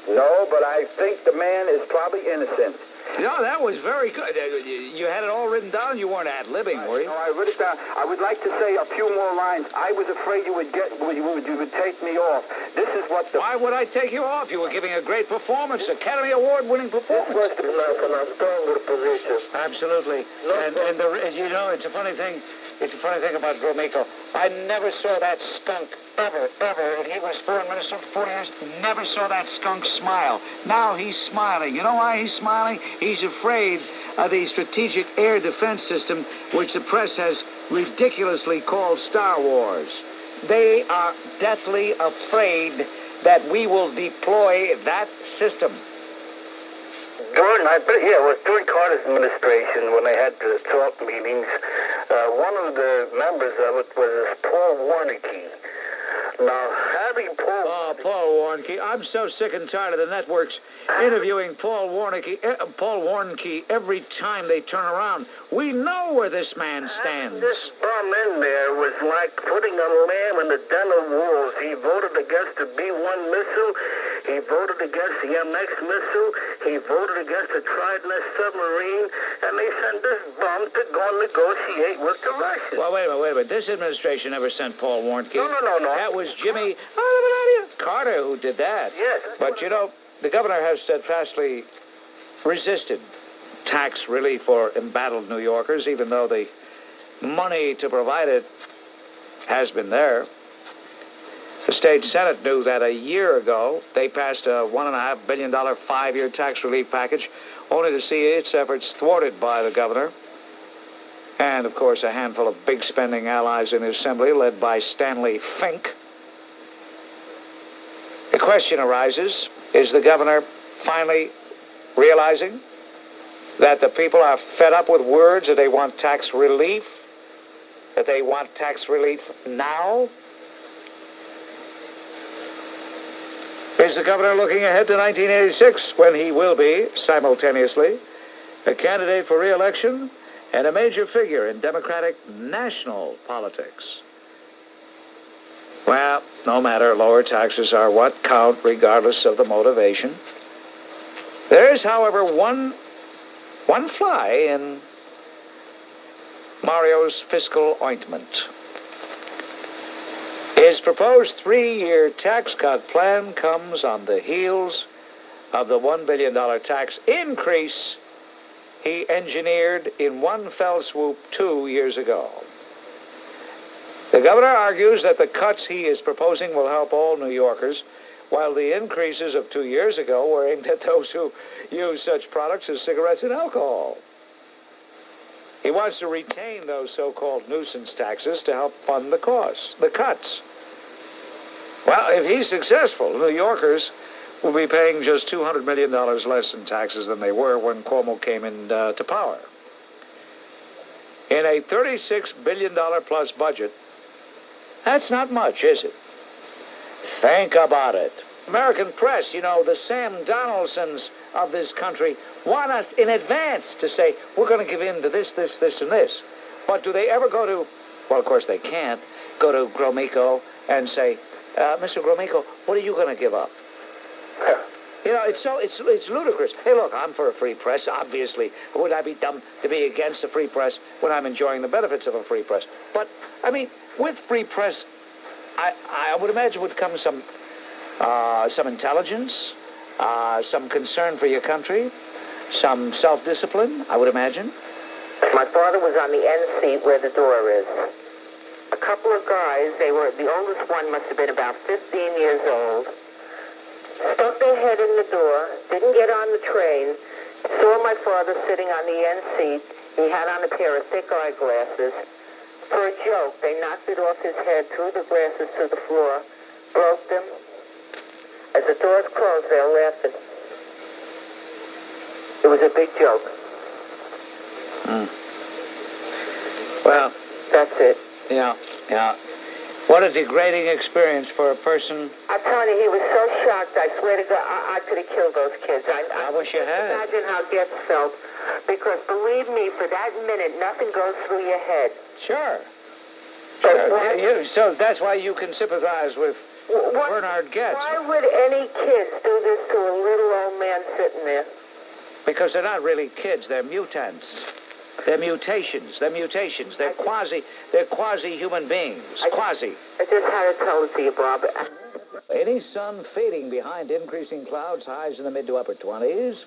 [SPEAKER 1] No, but I think the man is probably innocent.
[SPEAKER 2] No, that was very good. You had it all written down? You weren't ad-libbing, were you?
[SPEAKER 1] No, I wrote it down. I would like to say a few more lines. I was afraid you would take me off. This is what the...
[SPEAKER 2] Why would I take you off? You were giving a great performance, Academy Award-winning performance.
[SPEAKER 1] This was a stronger position.
[SPEAKER 2] Absolutely. And you know, it's a funny thing. It's a funny thing about Gromyko. I never saw that skunk ever. And he was foreign minister for 4 years. Never saw that skunk smile. Now he's smiling. You know why he's smiling? He's afraid of the strategic air defense system, which the press has ridiculously called Star Wars. They are deathly afraid that we will deploy that system.
[SPEAKER 1] It was during Carter's administration when they had the talk meetings. One of the members of it was Paul Warnke. Now, having Paul...
[SPEAKER 2] Oh, Paul Warnke. I'm so sick and tired of the networks interviewing Paul Warnke every time they turn around. We know where this man stands.
[SPEAKER 1] This bum in there was like putting a lamb in the den of wolves. He voted against the B-1 missile. He voted against the MX missile. He voted against the Trident submarine. And they sent this bum to go and negotiate with the Russians.
[SPEAKER 2] Well, wait a minute. This administration never sent Paul Warnke.
[SPEAKER 1] No.
[SPEAKER 2] That was Jimmy Carter who did that.
[SPEAKER 1] Yes.
[SPEAKER 2] But, you know, the governor has steadfastly resisted tax relief for embattled New Yorkers, even though the money to provide it has been there. The state Senate knew that a year ago. They passed a $1.5 billion 5-year tax relief package, only to see its efforts thwarted by the governor. And, of course, a handful of big spending allies in the Assembly, led by Stanley Fink. The question arises, is the governor finally realizing that the people are fed up with words, that they want tax relief, that they want tax relief now? Is the governor looking ahead to 1986, when he will be, simultaneously, a candidate for re-election and a major figure in Democratic national politics? Well, no matter, lower taxes are what count regardless of the motivation. There is, however, one fly in Mario's fiscal ointment. His proposed 3-year tax cut plan comes on the heels of the $1 billion tax increase he engineered in one fell swoop 2 years ago. The governor argues that the cuts he is proposing will help all New Yorkers while the increases of 2 years ago were aimed at those who use such products as cigarettes and alcohol. He wants to retain those so-called nuisance taxes to help fund the cuts. Well, if he's successful, New Yorkers will be paying just $200 million less in taxes than they were when Cuomo came into power. In a $36 billion plus budget, that's not much, is it? Think about it. American press, the Sam Donaldsons of this country want us in advance to say, we're going to give in to this, this, this, and this. But do they ever go to, well, of course they can't, go to Gromyko and say, Mr. Gromyko, what are you going to give up? It's ludicrous. Hey, look, I'm for a free press, obviously. Would I be dumb to be against a free press when I'm enjoying the benefits of a free press? But, with free press, I would imagine would come some intelligence, some concern for your country, some self-discipline, I would imagine.
[SPEAKER 10] My father was on the end seat where the door is. A couple of guys, the oldest one must have been about 15 years old, stuck their head in the door, didn't get on the train, saw my father sitting on the end seat. He had on a pair of thick eyeglasses. For a joke, they knocked it off his head, threw the glasses to the floor, broke them. As the doors closed, they were laughing. It was a big joke.
[SPEAKER 2] Well,
[SPEAKER 10] that's it.
[SPEAKER 2] Yeah. What a degrading experience for a person.
[SPEAKER 10] I'm telling you, he was so shocked. I swear to God, I could have killed those kids.
[SPEAKER 2] I wish you had.
[SPEAKER 10] Imagine how Goetz felt. Because believe me, for that minute, nothing goes through your head.
[SPEAKER 2] Sure. So that's why you can sympathize with Bernhard Goetz.
[SPEAKER 10] Why would any kids do this to a little old man sitting there?
[SPEAKER 2] Because they're not really kids. They're mutants. They're mutations. They're quasi-human beings. Quasi.
[SPEAKER 10] I just had to tell it to you, Bob.
[SPEAKER 2] Any sun fading behind increasing clouds, highs in the mid to upper 20s.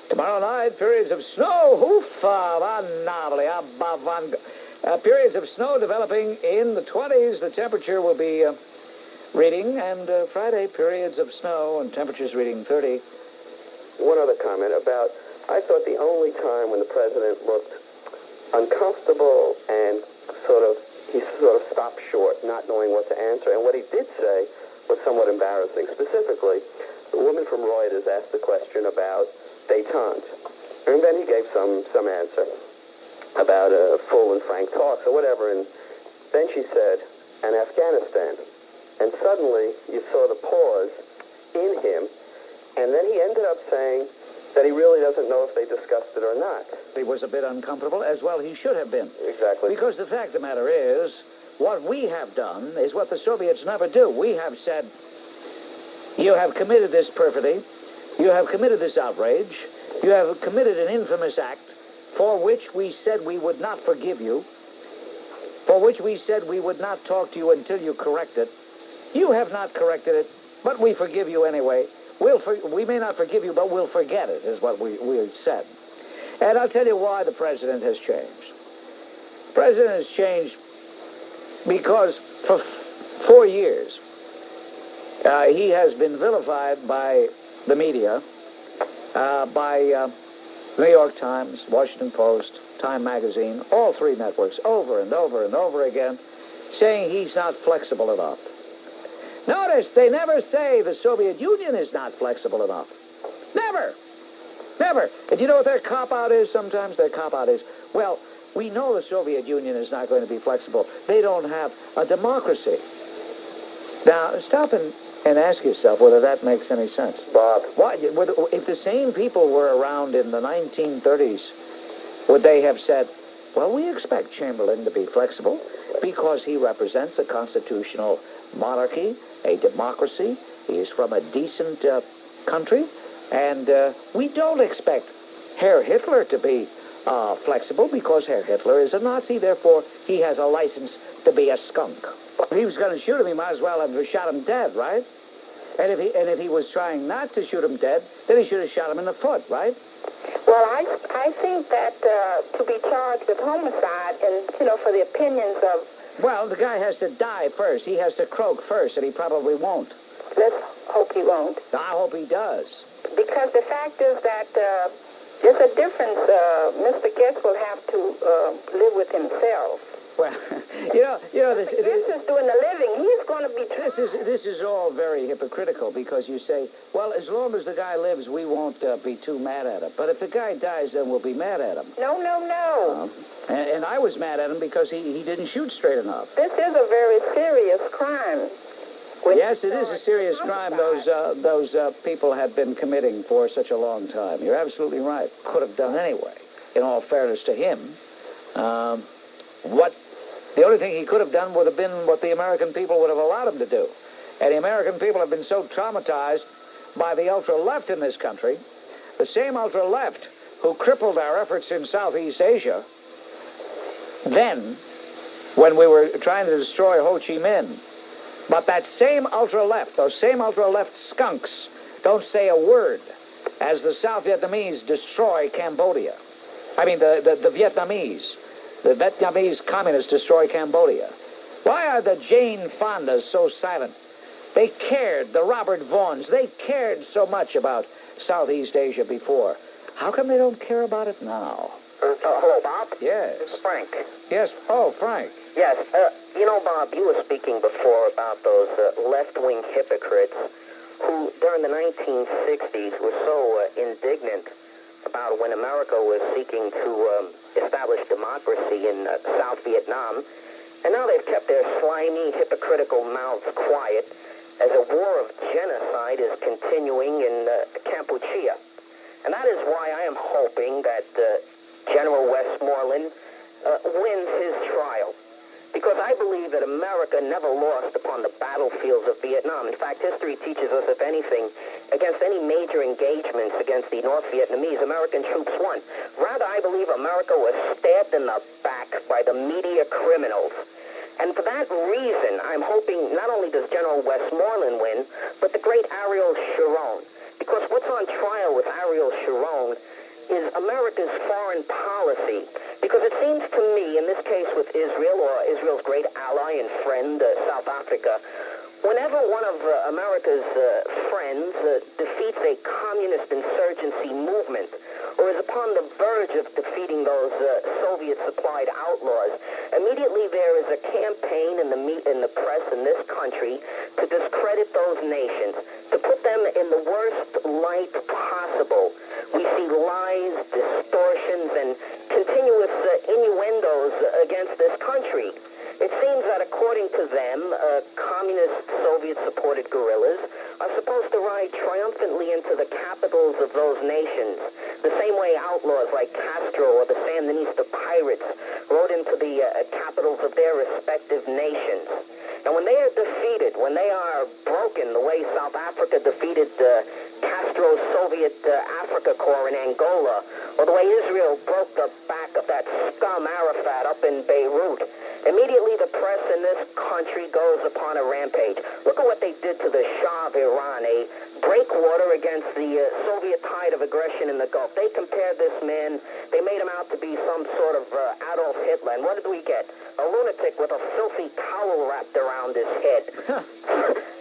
[SPEAKER 2] Tomorrow night, periods of snow. Periods of snow developing in the 20s. The temperature will be reading. And Friday, periods of snow and temperatures reading 30.
[SPEAKER 11] One other comment about, I thought the only time when the president looked uncomfortable and he sort of stopped short, not knowing what to answer. And what he did say was somewhat embarrassing. Specifically, the woman from Reuters asked the question about détente. And then he gave some answer about full and frank talks or whatever. And then she said, and Afghanistan. And suddenly you saw the pause in him. And then he ended up saying that he really doesn't know if they discussed it or not.
[SPEAKER 2] He was a bit uncomfortable, as well he should have been.
[SPEAKER 11] Exactly.
[SPEAKER 2] Because the fact of the matter is, what we have done is what the Soviets never do. We have said, you have committed this perfidy, you have committed this outrage, you have committed an infamous act for which we said we would not forgive you, for which we said we would not talk to you until you correct it. You have not corrected it, but we forgive you anyway. We may not forgive you, but we'll forget it, is what we said. And I'll tell you why the president has changed. The president has changed because for 4 years, he has been vilified by the media, by New York Times, Washington Post, Time Magazine, all three networks, over and over and over again, saying he's not flexible enough. Notice they never say the Soviet Union is not flexible enough. Never. Never. And you know what their cop-out is sometimes? Their cop-out is, well, we know the Soviet Union is not going to be flexible. They don't have a democracy. Now, stop and ask yourself whether that makes any sense.
[SPEAKER 11] Bob.
[SPEAKER 2] If the same people were around in the 1930s, would they have said, well, we expect Chamberlain to be flexible because he represents a constitutional monarchy, a democracy. He is from a decent country. And we don't expect Herr Hitler to be flexible because Herr Hitler is a Nazi. Therefore, he has a license to be a skunk. If he was going to shoot him, he might as well have shot him dead, right? And if he was trying not to shoot him dead, then he should have shot him in the foot, right?
[SPEAKER 3] Well, I think that to be charged with homicide and, for the opinions of...
[SPEAKER 2] Well, the guy has to die first. He has to croak first, and he probably won't.
[SPEAKER 3] Let's hope he won't.
[SPEAKER 2] I hope he does.
[SPEAKER 3] Because the fact is that there's a difference. Mr. Goetz will have to live with himself.
[SPEAKER 2] Well, this
[SPEAKER 3] is doing the living. He's going to be.
[SPEAKER 2] This is all very hypocritical because you say, well, as long as the guy lives, we won't be too mad at him. But if the guy dies, then we'll be mad at him.
[SPEAKER 3] No.
[SPEAKER 2] And I was mad at him because he didn't shoot straight enough.
[SPEAKER 3] This is a very serious crime.
[SPEAKER 2] Yes, it is a serious crime those people have been committing for such a long time. You're absolutely right. Could have done anyway, in all fairness to him. The only thing he could have done would have been what the American people would have allowed him to do. And the American people have been so traumatized by the ultra-left in this country, the same ultra-left who crippled our efforts in Southeast Asia, then, when we were trying to destroy Ho Chi Minh. But that same ultra-left, those same ultra-left skunks, don't say a word as the South Vietnamese destroy Cambodia. I mean, the Vietnamese. The Vietnamese communists destroy Cambodia. Why are the Jane Fondas so silent? They cared, the Robert Vaughns, they cared so much about Southeast Asia before. How come they don't care about it now?
[SPEAKER 12] Hello, Bob?
[SPEAKER 2] Yes.
[SPEAKER 12] It's Frank.
[SPEAKER 2] Yes. Oh, Frank.
[SPEAKER 12] Yes. Bob, you were speaking before about those left-wing hypocrites who, during the 1960s, were so indignant about when America was seeking to establish democracy in South Vietnam, and now they've kept their slimy, hypocritical mouths quiet as a war of genocide is continuing in Kampuchea. And that is why I am hoping that General Westmoreland wins his trial. Because I believe that America never lost upon the battlefields of Vietnam. In fact, history teaches us, if anything, against any major engagements against the North Vietnamese, American troops won. Rather, I believe America was stabbed in the back by the media criminals. And for that reason, I'm hoping not only does General Westmoreland win, but the great Ariel Sharon. Because what's on trial with Ariel Sharon is America's foreign policy. Because it seems to me, in this case with Israel, or Israel's great ally and friend, South Africa, whenever one of America's friends defeats a communist insurgency movement, or is upon the verge of defeating those Soviet-supplied outlaws, immediately there is a campaign in the press in this country to discredit those nations, to put them in the worst light possible. We see lies, distortions, and continuous innuendos against this country. It seems that according to them, communist Soviet-supported guerrillas are supposed to ride triumphantly into the capitals of those nations, the same way outlaws like Castro or the Sandinista pirates rode into the capitals of their respective nations. And when they are defeated, when they are broken, the way South Africa defeated Castro's Soviet Africa Corps in Angola, or the way Israel broke the back of that scum Arafat up in Beirut, immediately the press in this country goes upon a rampage. Look at what they did to the Shah of Iran, a breakwater against the Soviet tide of aggression in the Gulf. They compared this man, they made him out to be some sort of Adolf Hitler. And what did we get? A lunatic with a filthy towel wrapped around his head.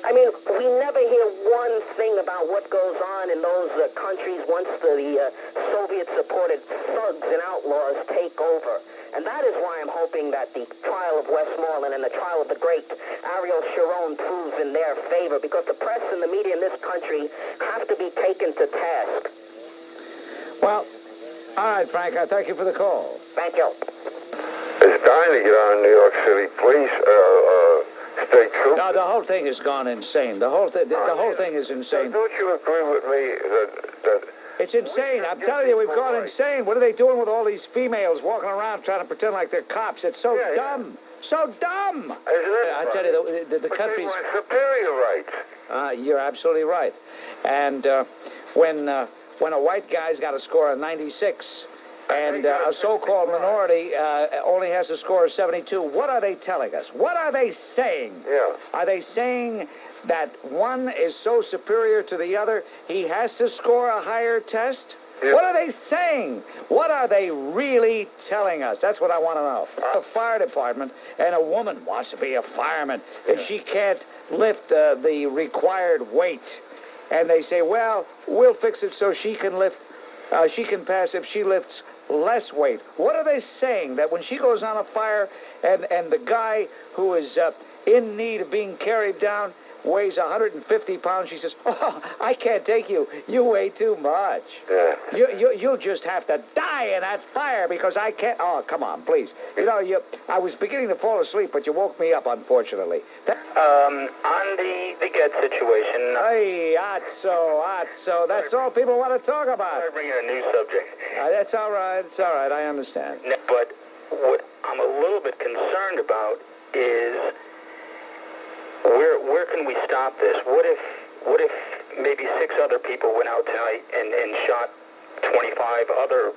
[SPEAKER 12] I mean, we never hear one thing about what goes on in those countries once the Soviet-supported thugs and outlaws take over. And that is why I'm hoping that the trial of Westmoreland and the trial of the great Ariel Sharon proves in their favor, because the press and the media in this country have to be taken to task.
[SPEAKER 2] Well, all right, Frank, I thank you for the call.
[SPEAKER 12] Thank you.
[SPEAKER 13] It's dying to get on New York City police, state troops.
[SPEAKER 2] No, the whole thing has gone insane. The whole thing is insane.
[SPEAKER 13] Don't you agree with me that
[SPEAKER 2] it's insane. I'm telling you, we've gone insane. What are they doing with all these females walking around trying to pretend like they're cops? It's so dumb. So dumb.
[SPEAKER 13] Isn't it?
[SPEAKER 2] I tell you, the country's...
[SPEAKER 13] They want superior rights.
[SPEAKER 2] You're absolutely right. And when a white guy's got a score of 96 and a so-called minority only has a score of 72, what are they telling us? What are they saying?
[SPEAKER 13] Yeah.
[SPEAKER 2] Are they saying that one is so superior to the other, he has to score a higher test?
[SPEAKER 13] Yeah.
[SPEAKER 2] What are they saying? What are they really telling us? That's what I want to know. The fire department, and a woman wants to be a fireman, and she can't lift the required weight. And they say, well, we'll fix it so she can lift, she can pass if she lifts less weight. What are they saying? That when she goes on a fire and the guy who is in need of being carried down weighs 150 pounds, she says, oh, I can't take you. You weigh too much.
[SPEAKER 13] Yeah.
[SPEAKER 2] You'll just have to die in that fire because I can't. Oh, come on, please. You know, I was beginning to fall asleep, but you woke me up, unfortunately.
[SPEAKER 14] On the Goetz situation.
[SPEAKER 2] Hey, Atso. That's all people want to talk about.
[SPEAKER 14] I'm bringing a new subject.
[SPEAKER 2] That's all right. It's all right. I understand.
[SPEAKER 14] But what I'm a little bit concerned about is where can we stop this? What if maybe 6 other people went out tonight and shot 25 other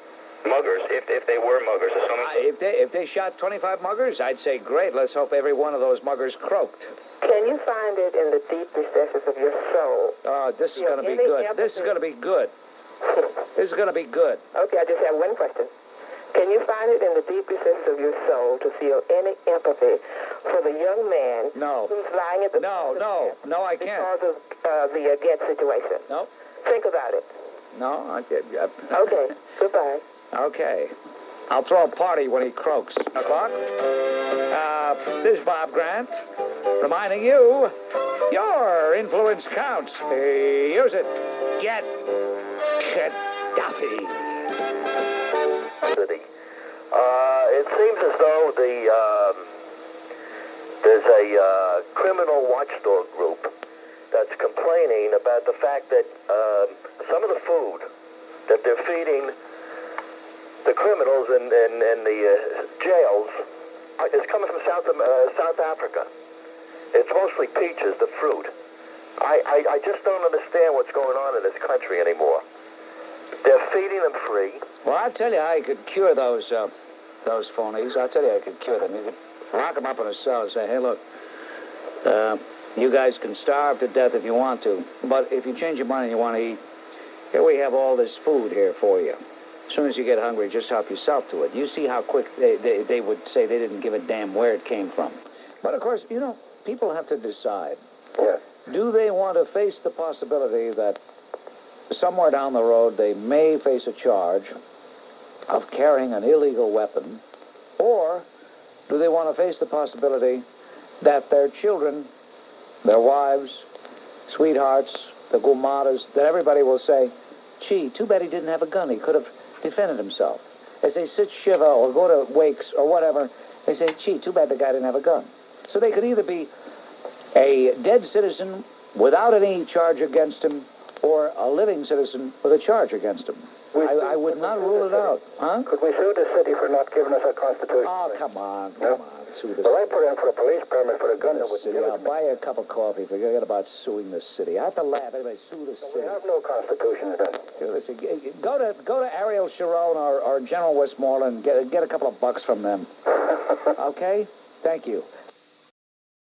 [SPEAKER 14] muggers, if they were muggers or something?
[SPEAKER 2] If they shot 25 muggers, I'd say great. Let's hope every one of those muggers croaked.
[SPEAKER 8] Can you find it in the deep recesses of your soul?
[SPEAKER 2] Oh, this is going to be good. This is going to be good. This is going to be good.
[SPEAKER 8] Okay, I just have one question. Can you find it in the deep recesses of your soul to feel any empathy for the young man who's lying at the
[SPEAKER 2] No, I can't.
[SPEAKER 8] Because of the Goetz situation?
[SPEAKER 2] No.
[SPEAKER 8] Think about it.
[SPEAKER 2] No, I can't.
[SPEAKER 8] Okay, goodbye.
[SPEAKER 2] Okay. I'll throw a party when he croaks. O'clock. This is Bob Grant reminding you, your influence counts. Use it. Get Gaddafi.
[SPEAKER 4] It seems as though there's a criminal watchdog group that's complaining about the fact that some of the food that they're feeding the criminals in the jails is coming from South Africa. It's mostly peaches, the fruit. I just don't understand what's going on in this country anymore. They're feeding them free.
[SPEAKER 2] Well, I'll tell you how you could cure those phonies. I'll tell you how you could cure them. You could lock them up in a cell and say, hey, look, you guys can starve to death if you want to, but if you change your mind and you want to eat, here we have all this food here for you. As soon as you get hungry, just help yourself to it. You see how quick they would say they didn't give a damn where it came from. But, of course, you know, people have to decide.
[SPEAKER 4] Yeah.
[SPEAKER 2] Do they want to face the possibility that somewhere down the road they may face a charge of carrying an illegal weapon, or do they want to face the possibility that their children, their wives, sweethearts, the gumadas, that everybody will say, gee, too bad he didn't have a gun. He could have defended himself. As they sit shiva or go to wakes or whatever, they say, gee, too bad the guy didn't have a gun. So they could either be a dead citizen without any charge against him, or a living citizen with a charge against him. I would not rule it out. Huh?
[SPEAKER 4] Could we sue the city for not giving us a constitution?
[SPEAKER 2] Oh, come on, sue the city.
[SPEAKER 4] Well, I put in for a police permit for a gun that would give
[SPEAKER 2] I'll buy you a cup of coffee. Forget about suing the city. I have to laugh. Anyway, sue the city.
[SPEAKER 4] We have no constitution then.
[SPEAKER 2] Listen, go to Ariel Sharon or General Westmoreland and get a couple of bucks from them. Okay? Thank you.